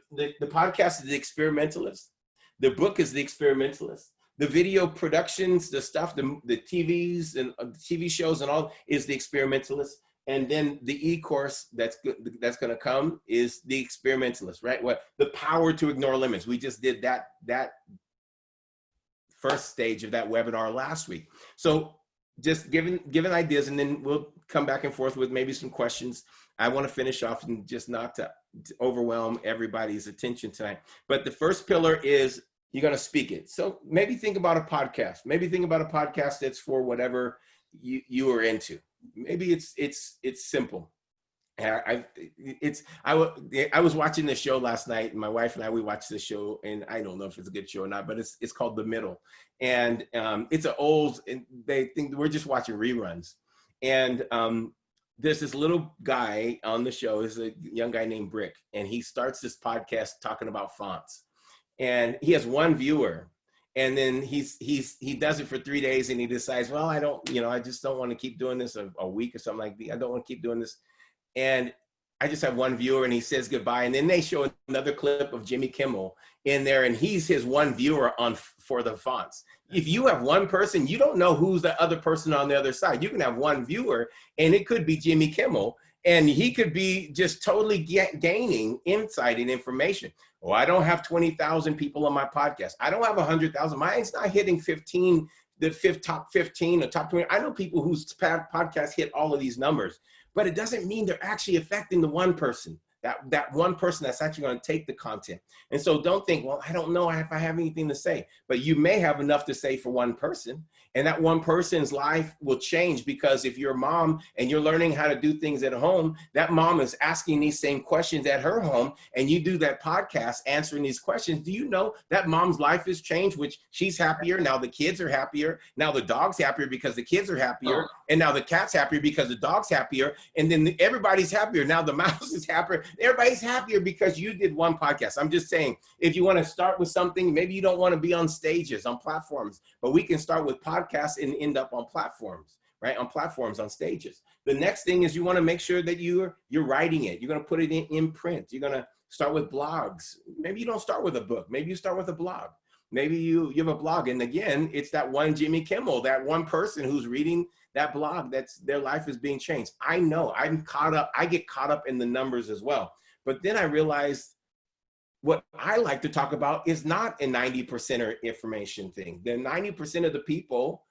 podcast is The Experimentalist. The book is The Experimentalist. The video productions, the stuff, the TVs and TV shows and all is The Experimentalist. And then the e-course that's going to come is The Experimentalist, right? What the power to ignore limits. We just did that first stage of that webinar last week. So just giving ideas, and then we'll come back and forth with maybe some questions. I want to finish off and just not to overwhelm everybody's attention tonight. But the first pillar is you're going to speak it. So maybe think about a podcast. Maybe think about a podcast that's for whatever you are into. Maybe it's simple. I was watching this show last night, and my wife and we watched this show, and I don't know if it's a good show or not, but it's called The Middle, and it's an old. And they think we're just watching reruns, and there's this little guy on the show. Is a young guy named Brick, and he starts this podcast talking about fonts, and he has one viewer. And then he does it for 3 days, and he decides, well, I just don't want to keep doing this a week or something like that. I don't want to keep doing this. And I just have one viewer, and he says goodbye. And then they show another clip of Jimmy Kimmel in there, and he's his one viewer for the fonts. If you have one person, you don't know who's the other person on the other side. You can have one viewer, and it could be Jimmy Kimmel, and he could be just totally gaining insight and information. Oh, I don't have 20,000 people on my podcast. I don't have 100,000. Mine's not hitting 15, top 15 or top 20. I know people whose podcasts hit all of these numbers, but it doesn't mean they're actually affecting the one person. That one person that's actually going to take the content. And so don't think, well, I don't know if I have anything to say, but you may have enough to say for one person, and that one person's life will change, because if you're a mom and you're learning how to do things at home, that mom is asking these same questions at her home, and you do that podcast answering these questions. Do you know that mom's life has changed, which she's happier. Now the kids are happier. Now the dog's happier because the kids are happier. And now the cat's happier because the dog's happier. And then everybody's happier. Now the mouse is happier. Everybody's happier because you did one podcast. I'm just saying, if you want to start with something, maybe you don't want to be on stages, on platforms, but we can start with podcasts and end up on platforms, right? On platforms, on stages. The next thing is you want to make sure that you're writing it. You're going to put it in print. You're going to start with blogs. Maybe you don't start with a book. Maybe you start with a blog. Maybe you have a blog. And again, it's that one Jimmy Kimmel, that one person who's reading that blog, that's their life is being changed. I know I'm caught up. I get caught up in the numbers as well. But then I realized what I like to talk about is not a 90% or information thing. The 90% of the people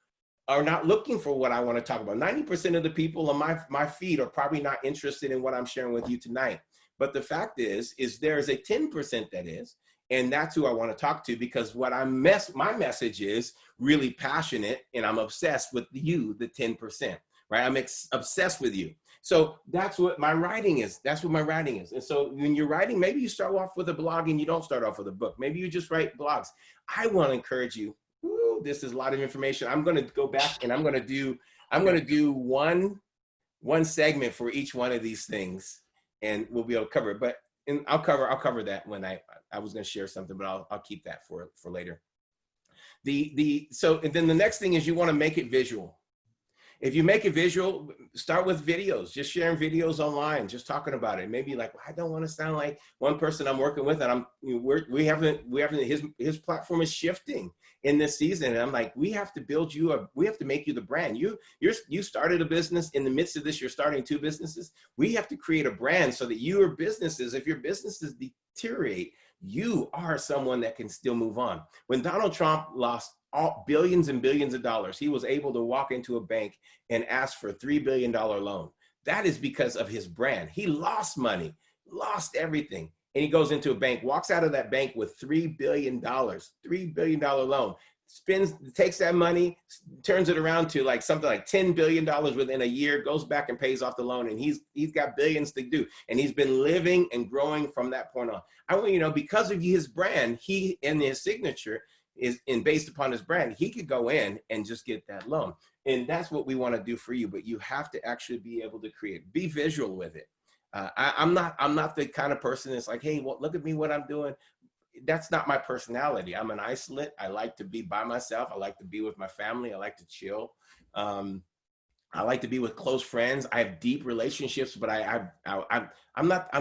are not looking for what I want to talk about. 90% of the people on my feed are probably not interested in what I'm sharing with you tonight. But the fact is there's a 10% that is, and that's who I want to talk to, because what my message is really passionate, and I'm obsessed with you, the 10%. right? I'm obsessed with you. So that's what my writing is. That's what my writing is. And so when you're writing, maybe you start off with a blog and you don't start off with a book. Maybe you just write blogs. I want to encourage you. Woo, this is a lot of information. I'm going to go back and I'm going to do one segment for each one of these things, and we'll be able to cover it. But I'll cover that when I was going to share something, but I'll keep that for later. So and then the next thing is you want to make it visual. If you make it visual, start with videos, just sharing videos online, just talking about it. Maybe like, well, I don't want to sound like one person I'm working with, and we haven't his platform is shifting in this season, and I'm like, we have to build you we have to make you the brand. You started a business. In the midst of this, you're starting 2 businesses. We have to create a brand so that your businesses, if your businesses deteriorate, you are someone that can still move on. When Donald Trump lost billions and billions of dollars, he was able to walk into a bank and ask for a $3 billion loan. That is because of his brand. He lost money, lost everything. And he goes into a bank, walks out of that bank with $3 billion loan, takes that money, turns it around to like something like $10 billion within a year, goes back and pays off the loan. And he's got billions to do. And he's been living and growing from that point on. I want you to know, because of his brand, he and his signature based upon his brand, he could go in and just get that loan. And that's what we want to do for you. But you have to actually be able to be visual with it. I'm not the kind of person that's like, hey, well, look at me, what I'm doing. That's not my personality. I'm an isolate. I like to be by myself. I like to be with my family. I like to chill. I like to be with close friends. I have deep relationships, but I'm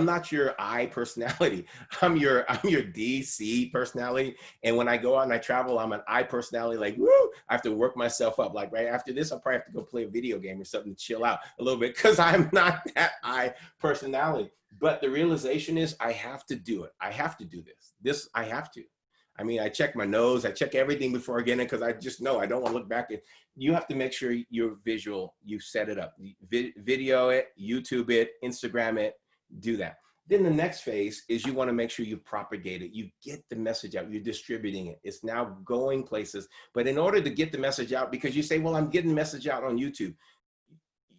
not your I personality. I'm your DC personality. And when I go out and I travel, I'm an I personality. Like, woo! I have to work myself up. Like right after this, I'll probably have to go play a video game or something to chill out a little bit, because I'm not that I personality. But the realization is, I have to do it. I have to do this. I have to. I mean, I check my nose, I check everything before I get in, because I just know I don't want to look back. You have to make sure you're visual, you set it up, video it, YouTube it, Instagram it, do that. Then the next phase is you want to make sure you propagate it. You get the message out, you're distributing it. It's now going places. But in order to get the message out, because you say, well, I'm getting the message out on YouTube,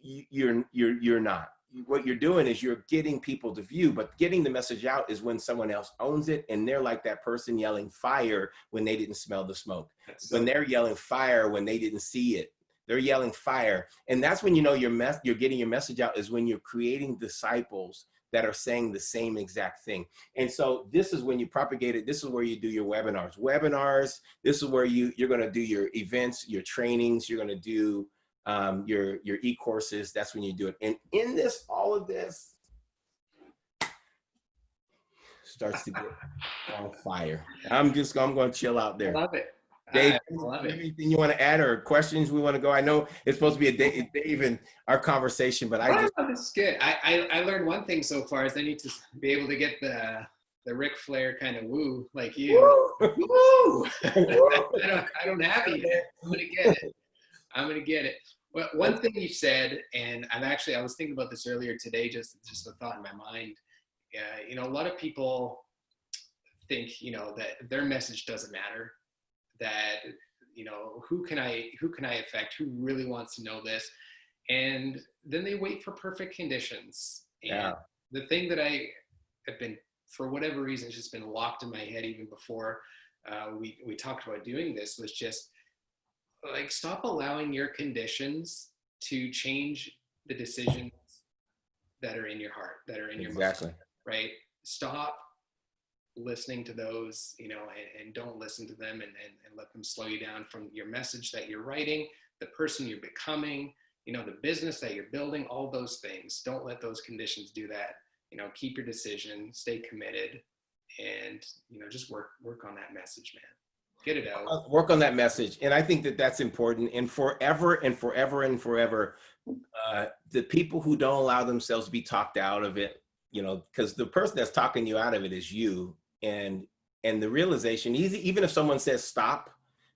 you're not. What you're doing is you're getting people to view, but getting the message out is when someone else owns it, and they're like that person yelling fire when they didn't smell the smoke. When they're yelling fire when they didn't see it, they're yelling fire. And that's when you know you're getting your message out, is when you're creating disciples that are saying the same exact thing. And so this is when you propagate it. This is where you do your webinars. This is where you're going to do your events, your trainings. You're going to do your e-courses. That's when you do it. And in all of this starts to get on fire. I'm going to chill out there. I love it. Dave, anything you want to add, or questions we want to go? I know it's supposed to be a Dave and our conversation, but this is good. I learned one thing so far, is I need to be able to get the Ric Flair kind of woo like you. Woo! I don't have it yet. I'm gonna get it. Well, one thing you said, and I was thinking about this earlier today, just a thought in my mind. A lot of people think, that their message doesn't matter, that, who can I affect, who really wants to know this? And then they wait for perfect conditions. And the thing that I have been, for whatever reason, just been locked in my head even before we talked about doing this, was just like, stop allowing your conditions to change the decisions that are in your heart, that are in your mind, right? Stop listening to those, and don't listen to them, and let them slow you down from your message that you're writing, the person you're becoming, the business that you're building, all those things. Don't let those conditions do that. Keep your decision, stay committed, and, just work on that message, man. Get it out. Work on that message. And I think that that's important. And forever and forever and forever, the people who don't allow themselves to be talked out of it, because the person that's talking you out of it is you. And the realization, even if someone says, stop,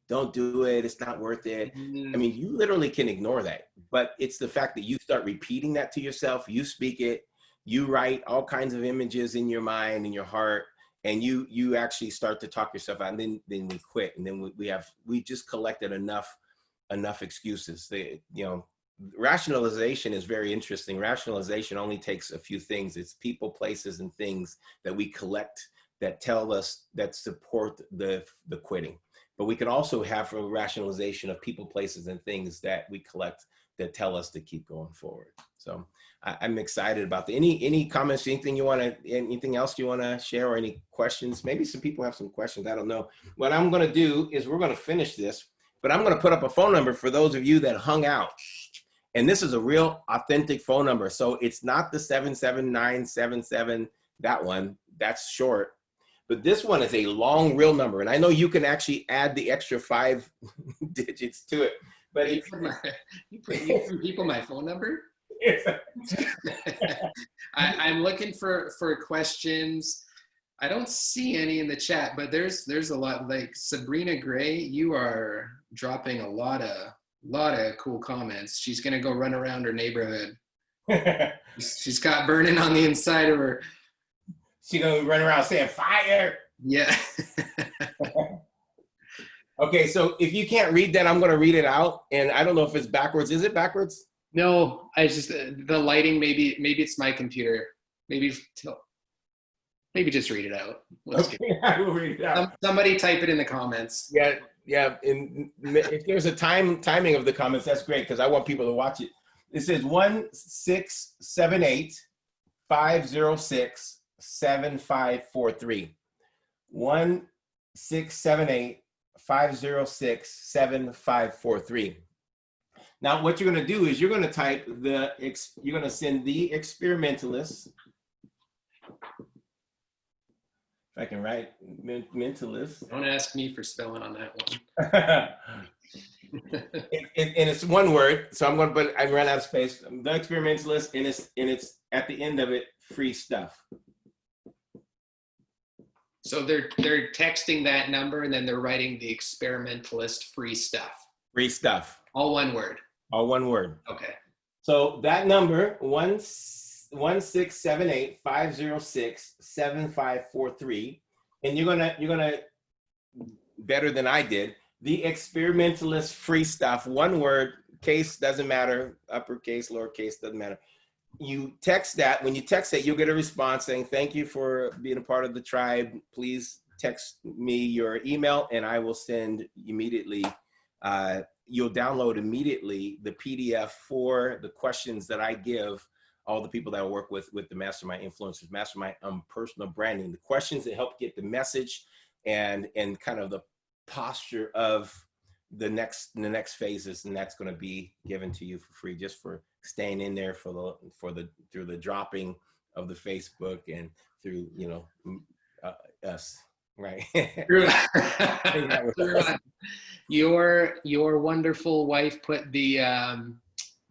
don't do it, it's not worth it. I mean, you literally can ignore that. But it's the fact that you start repeating that to yourself, you speak it, you write all kinds of images in your mind, in your heart, and you actually start to talk yourself out, and then we quit. And then we just collected enough excuses. rationalization is very interesting. Rationalization only takes a few things. It's people, places, and things that we collect that tell us, that support the quitting. But we can also have a rationalization of people, places, and things that we collect that tell us to keep going forward. So I'm excited about that. Any comments, anything else you want to share, or any questions? Maybe some people have some questions. I don't know. What I'm going to do is we're going to finish this, but I'm going to put up a phone number for those of you that hung out. And this is a real authentic phone number. So it's not the 77977, that one, that's short. But this one is a long, real number. And I know you can actually add the extra 5 digits to it. But you give people my phone number? I'm looking for questions. I don't see any in the chat, but there's a lot. Like Sabrina Gray, you are dropping a lot of cool comments. She's gonna go run around her neighborhood. She's got burning on the inside of her. She's gonna run around saying fire. Yeah. Okay, so if you can't read that, I'm gonna read it out. And I don't know if it's backwards. Is it backwards? No, I just the lighting. Maybe it's my computer. Maybe just read it out. Okay, I will read it out. Somebody type it in the comments. Yeah. And if there's a timing of the comments, that's great, because I want people to watch it. It says 1678 506 7543. 1678 506 7543. Now, what you're going to do is you're going to type you're going to send the experimentalist. If I can write mentalist. Don't ask me for spelling on that one. And it's one word, so I'm going to I ran out of space. The experimentalist, and it's at the end of it, free stuff. So they're texting that number, and then they're writing the experimentalist free stuff. Free stuff. All one word. All one word. Okay. So that number, 1678 506 7543, and you're gonna better than I did. The experimentalist free stuff, one word, case doesn't matter, uppercase, lowercase doesn't matter. You text that. When you text that, you'll get a response saying, thank you for being a part of the tribe. Please text me your email and I will send immediately. You'll download immediately the PDF for the questions that I give all the people that I work with the Mastermind Influencers, Mastermind Personal Branding, the questions that help get the message and kind of the posture of the next phases, and that's going to be given to you for free, just for staying in there through the dropping of the Facebook and through us, right? Your wonderful wife put the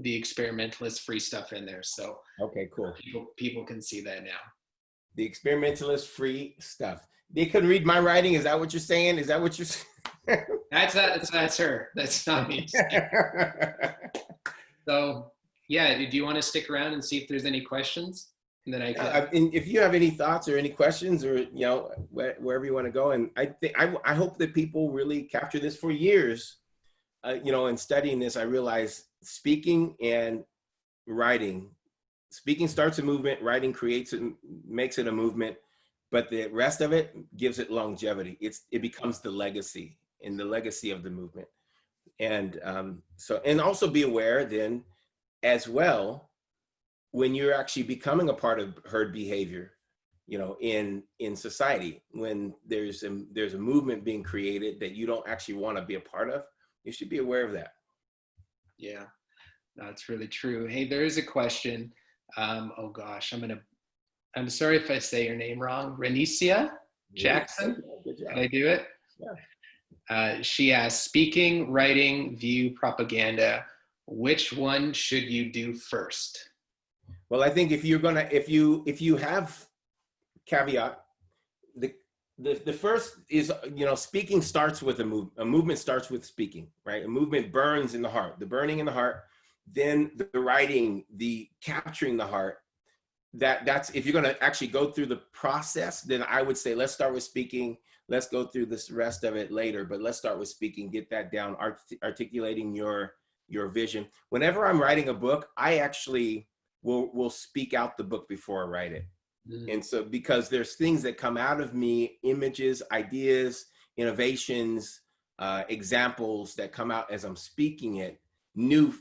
experimentalist free stuff in there, so okay, cool. People can see that now. The experimentalist free stuff. They couldn't read my writing. Is that what you're saying? Is that what you're saying? That's her. That's not me. So yeah, do you want to stick around and see if there's any questions? And then and if you have any thoughts or any questions, or wherever you want to go, and I hope that people really capture this. For years, in studying this, I realized speaking and writing. Speaking starts a movement. Writing creates it, makes it a movement. But the rest of it gives it longevity. It becomes the legacy, and the legacy of the movement. And and also be aware then as well, when you're actually becoming a part of herd behavior, in society, when there's a movement being created that you don't actually want to be a part of, you should be aware of that. Yeah, that's really true. Hey, there is a question. Oh gosh, I'm sorry if I say your name wrong. Renicia Jackson. Did I do it? Yeah. She asked, speaking, writing, view, propaganda, which one should you do first? Well, I think if you have caveat, the first is, speaking starts with a movement starts with speaking, right? A movement burns in the heart, the burning in the heart, then the writing, the capturing the heart. That's if you're going to actually go through the process, then I would say let's start with speaking. Let's go through this rest of it later, but let's start with speaking. Get that down, articulating your your vision. Whenever I'm writing a book, I actually will speak out the book before I write it. And so, because there's things that come out of me, images, ideas, innovations, examples that come out as I'm speaking it, new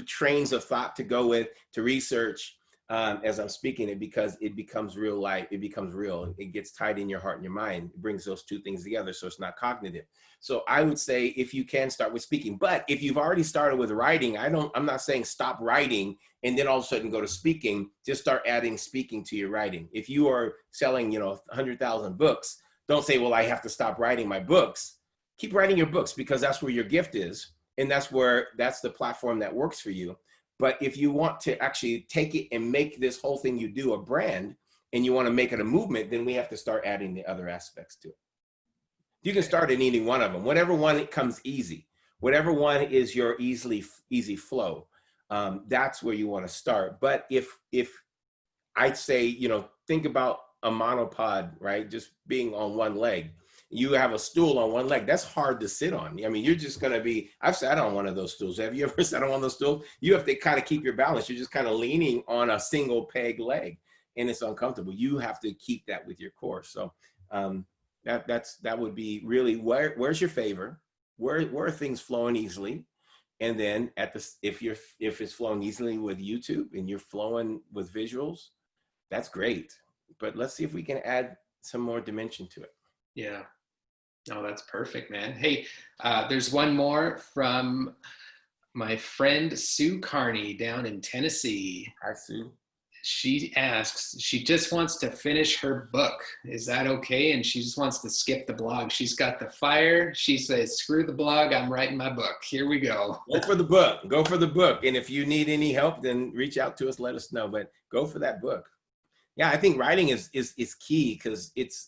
trains of thought to go with, to research, as I'm speaking it, because it becomes real life. It becomes real. It gets tied in your heart and your mind. It brings those two things together, so it's not cognitive. So I would say, if you can, start with speaking. But if you've already started with writing, I'm not saying stop writing and then all of a sudden go to speaking. Just start adding speaking to your writing. If you are selling, 100,000 books, don't say, well, I have to stop writing my books. Keep writing your books, because that's where your gift is. And that's the platform that works for you. But if you want to actually take it and make this whole thing you do a brand, and you want to make it a movement, then we have to start adding the other aspects to it. You can start in any one of them, whatever one comes easy, whatever one is your easy flow. That's where you want to start. But if I'd say, think about a monopod, right? Just being on one leg. You have a stool on one leg. That's hard to sit on. I mean, you're just going to be, I've sat on one of those stools. Have you ever sat on one of those stools? You have to kind of keep your balance. You're just kind of leaning on a single peg leg, and it's uncomfortable. You have to keep that with your core. So that would be really, where's your favor? Where are things flowing easily? And then if it's flowing easily with YouTube and you're flowing with visuals, that's great. But let's see if we can add some more dimension to it. Yeah. Oh, that's perfect, man. Hey, there's one more from my friend Sue Carney down in Tennessee. Hi, Sue. She asks, she just wants to finish her book. Is that okay? And she just wants to skip the blog. She's got the fire. She says, screw the blog. I'm writing my book. Here we go. Go for the book. Go for the book. And if you need any help, then reach out to us. Let us know. But go for that book. Yeah, I think writing is key, because it's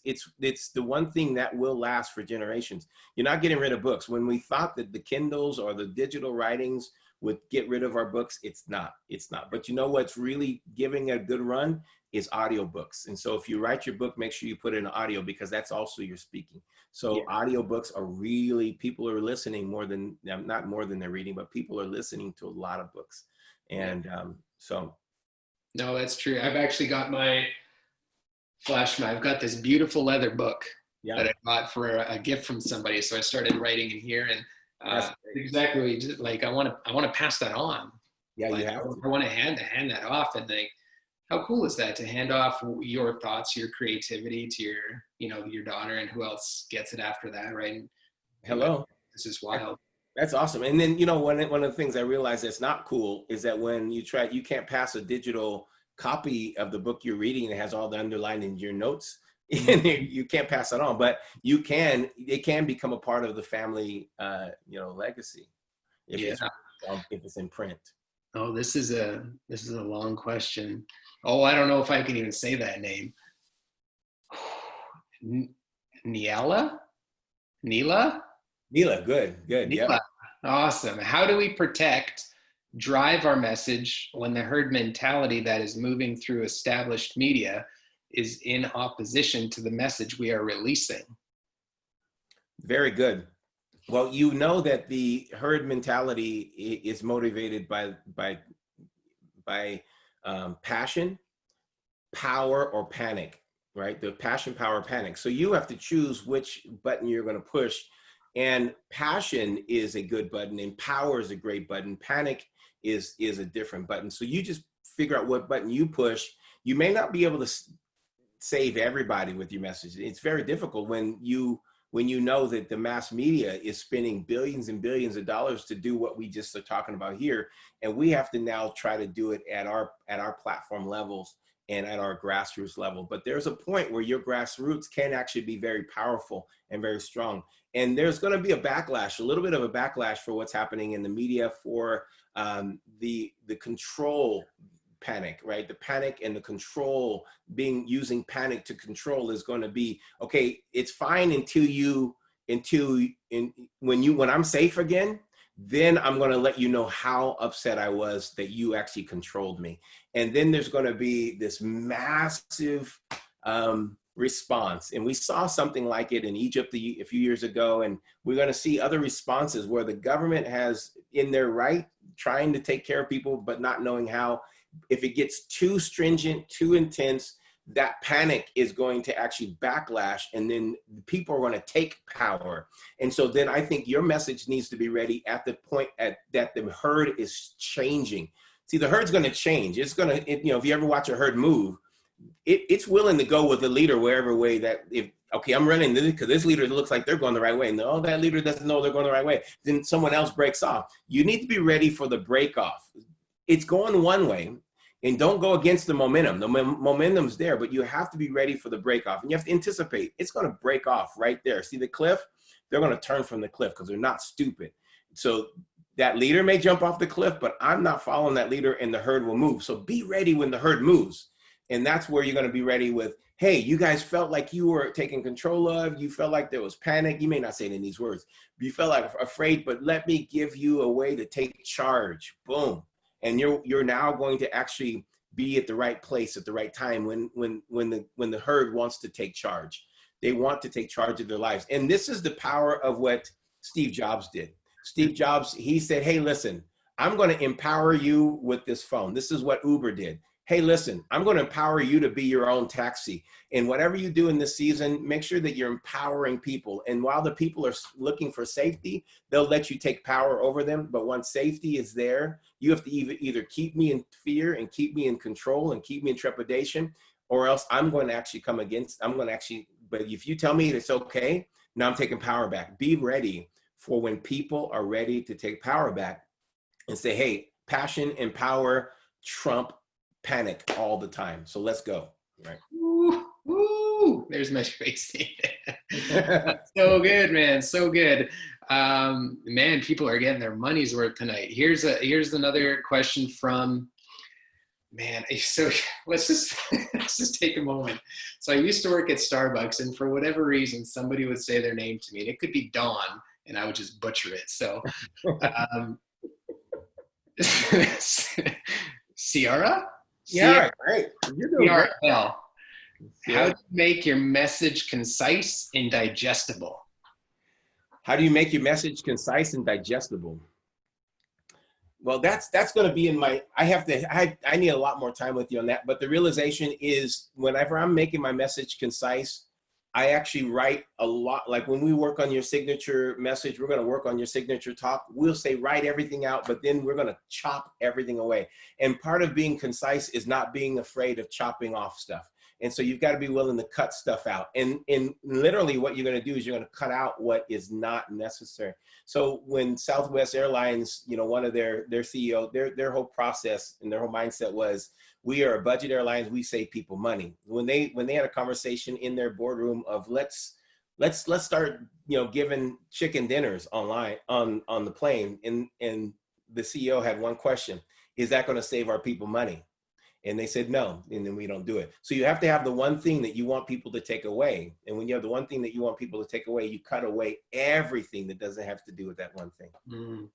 the one thing that will last for generations. You're not getting rid of books. When we thought that the Kindles or the digital writings would get rid of our books, it's not. But you know what's really giving a good run is audiobooks. And so if you write your book, make sure you put it in audio, because that's also your speaking. So yeah. Audiobooks are really, people are listening not more than they're reading, but people are listening to a lot of books. And so. No, that's true. I've actually got my I've got this beautiful leather book that I bought for a gift from somebody. So I started writing in here, and exactly like I want to pass that on. Yeah, like, you have to. I want to hand that off, and like, how cool is that to hand off your thoughts, your creativity to your daughter, and who else gets it after that, right? And, hello. This is wild. That's awesome. And then, one of the things I realized that's not cool is that when you can't pass a digital copy of the book you're reading that has all the underlined in your notes. And you can't pass that on, but it can become a part of the family, legacy if it's in print. Oh, this is a long question. Oh, I don't know if I can even say that name. Neela? Good. Neela. Yeah. Awesome. How do we drive our message when the herd mentality that is moving through established media is in opposition to the message we are releasing? Very good. Well, that the herd mentality is motivated by passion, power, or panic, right? The passion, power, panic. So you have to choose which button you're going to push. And passion is a good button, and power is a great button. Panic is a different button. So you just figure out what button you push. You may not be able to save everybody with your message. It's very difficult when you know that the mass media is spending billions and billions of dollars to do what we just are talking about here, and we have to now try to do it at our platform levels and at our grassroots level. But there's a point where your grassroots can actually be very powerful and very strong. And there's going to be a little bit of a backlash for what's happening in the media, for the control panic, right? The panic and the control, using panic to control is going to be, okay, it's fine when I'm safe again, then I'm going to let you know how upset I was that you actually controlled me. And then there's going to be this massive response. And we saw something like it in Egypt a few years ago, and we're going to see other responses where the government has in their right, trying to take care of people, but not knowing how. If it gets too stringent, too intense, that panic is going to actually backlash, and then people are going to take power. And so then I think your message needs to be ready at the point that the herd is changing. See, the herd's going to change. It's going to, if you ever watch a herd move, it's willing to go with the leader wherever way that, okay, I'm running this because this leader looks like they're going the right way. And that leader doesn't know they're going the right way. Then someone else breaks off. You need to be ready for the break off. It's going one way, and don't go against the momentum. The momentum's there, but you have to be ready for the break off. And you have to anticipate it's going to break off right there. See the cliff? They're going to turn from the cliff because they're not stupid. So that leader may jump off the cliff, but I'm not following that leader, and the herd will move. So be ready when the herd moves. And that's where you're going to be ready with, hey, you guys felt like you were taken control of. You felt like there was panic. You may not say it in these words. But you felt like afraid, but let me give you a way to take charge. Boom. And you're now going to actually be at the right place at the right time when the herd wants to take charge. They want to take charge of their lives. And this is the power of what Steve Jobs did. Steve Jobs, he said, hey, listen, I'm going to empower you with this phone. This is what Uber did. Hey, listen, I'm going to empower you to be your own taxi. And whatever you do in this season, make sure that you're empowering people. And while the people are looking for safety, they'll let you take power over them. But once safety is there, you have to either keep me in fear and keep me in control and keep me in trepidation, or else I'm going to actually but if you tell me it's okay, now I'm taking power back. Be ready for when people are ready to take power back and say, hey, passion and power trump panic all the time. So let's go. Right. Ooh, there's my face. So good, man. So good. Man, people are getting their money's worth tonight. Here's another question from, man. So let's just take a moment. So I used to work at Starbucks, and for whatever reason, somebody would say their name to me, and it could be Dawn, and I would just butcher it. So, Ciara? Yeah, right. You're doing great. How do you make your message concise and digestible? How do you make your message concise and digestible? Well, that's going to be in my, I need a lot more time with you on that. But the realization is whenever I'm making my message concise, I actually write a lot. Like when we work on your signature message, we're going to work on your signature talk. We'll say, write everything out, but then we're going to chop everything away. And part of being concise is not being afraid of chopping off stuff. And so you've got to be willing to cut stuff out. And literally what you're going to do is you're going to cut out what is not necessary. So when Southwest Airlines, one of their CEO, their whole process and their whole mindset was, we are a budget airlines, we save people money. When they had a conversation in their boardroom of let's start, giving chicken dinners online on the plane. And the CEO had one question: is that going to save our people money? And they said no, and then we don't do it. So you have to have the one thing that you want people to take away. And when you have the one thing that you want people to take away, you cut away everything that doesn't have to do with that one thing. Mm.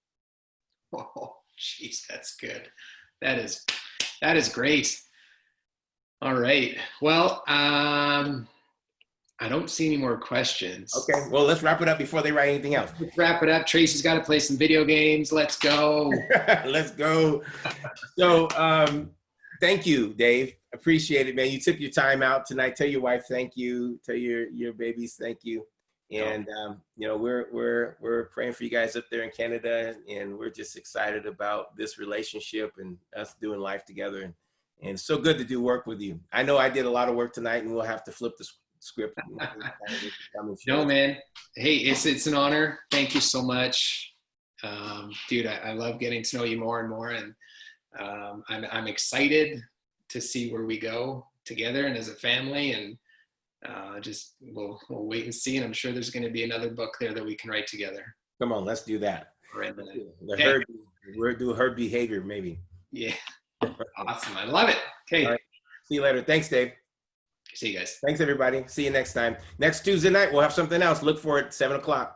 Oh, geez, that's good. That is great. All right. Well, I don't see any more questions. Okay. Well, let's wrap it up before they write anything else. Let's wrap it up. Tracy's got to play some video games. Let's go. Let's go. So, thank you, Dave. Appreciate it, man. You took your time out tonight. Tell your wife thank you. Tell your babies thank you. And we're praying for you guys up there in Canada, and we're just excited about this relationship and us doing life together. And it's so good to do work with you. I know I did a lot of work tonight, and we'll have to flip the script. No, man. Hey, it's an honor. Thank you so much, dude. I love getting to know you more and more, and I'm excited to see where we go together and as a family, and we'll wait and see. And I'm sure there's going to be another book there that we can write together. Come on, let's do that. Right. We'll do herd behavior, maybe. Yeah. Awesome. I love it. Okay. All right. See you later. Thanks, Dave. See you guys. Thanks, everybody. See you next time. Next Tuesday night, we'll have something else. Look for it, 7 o'clock.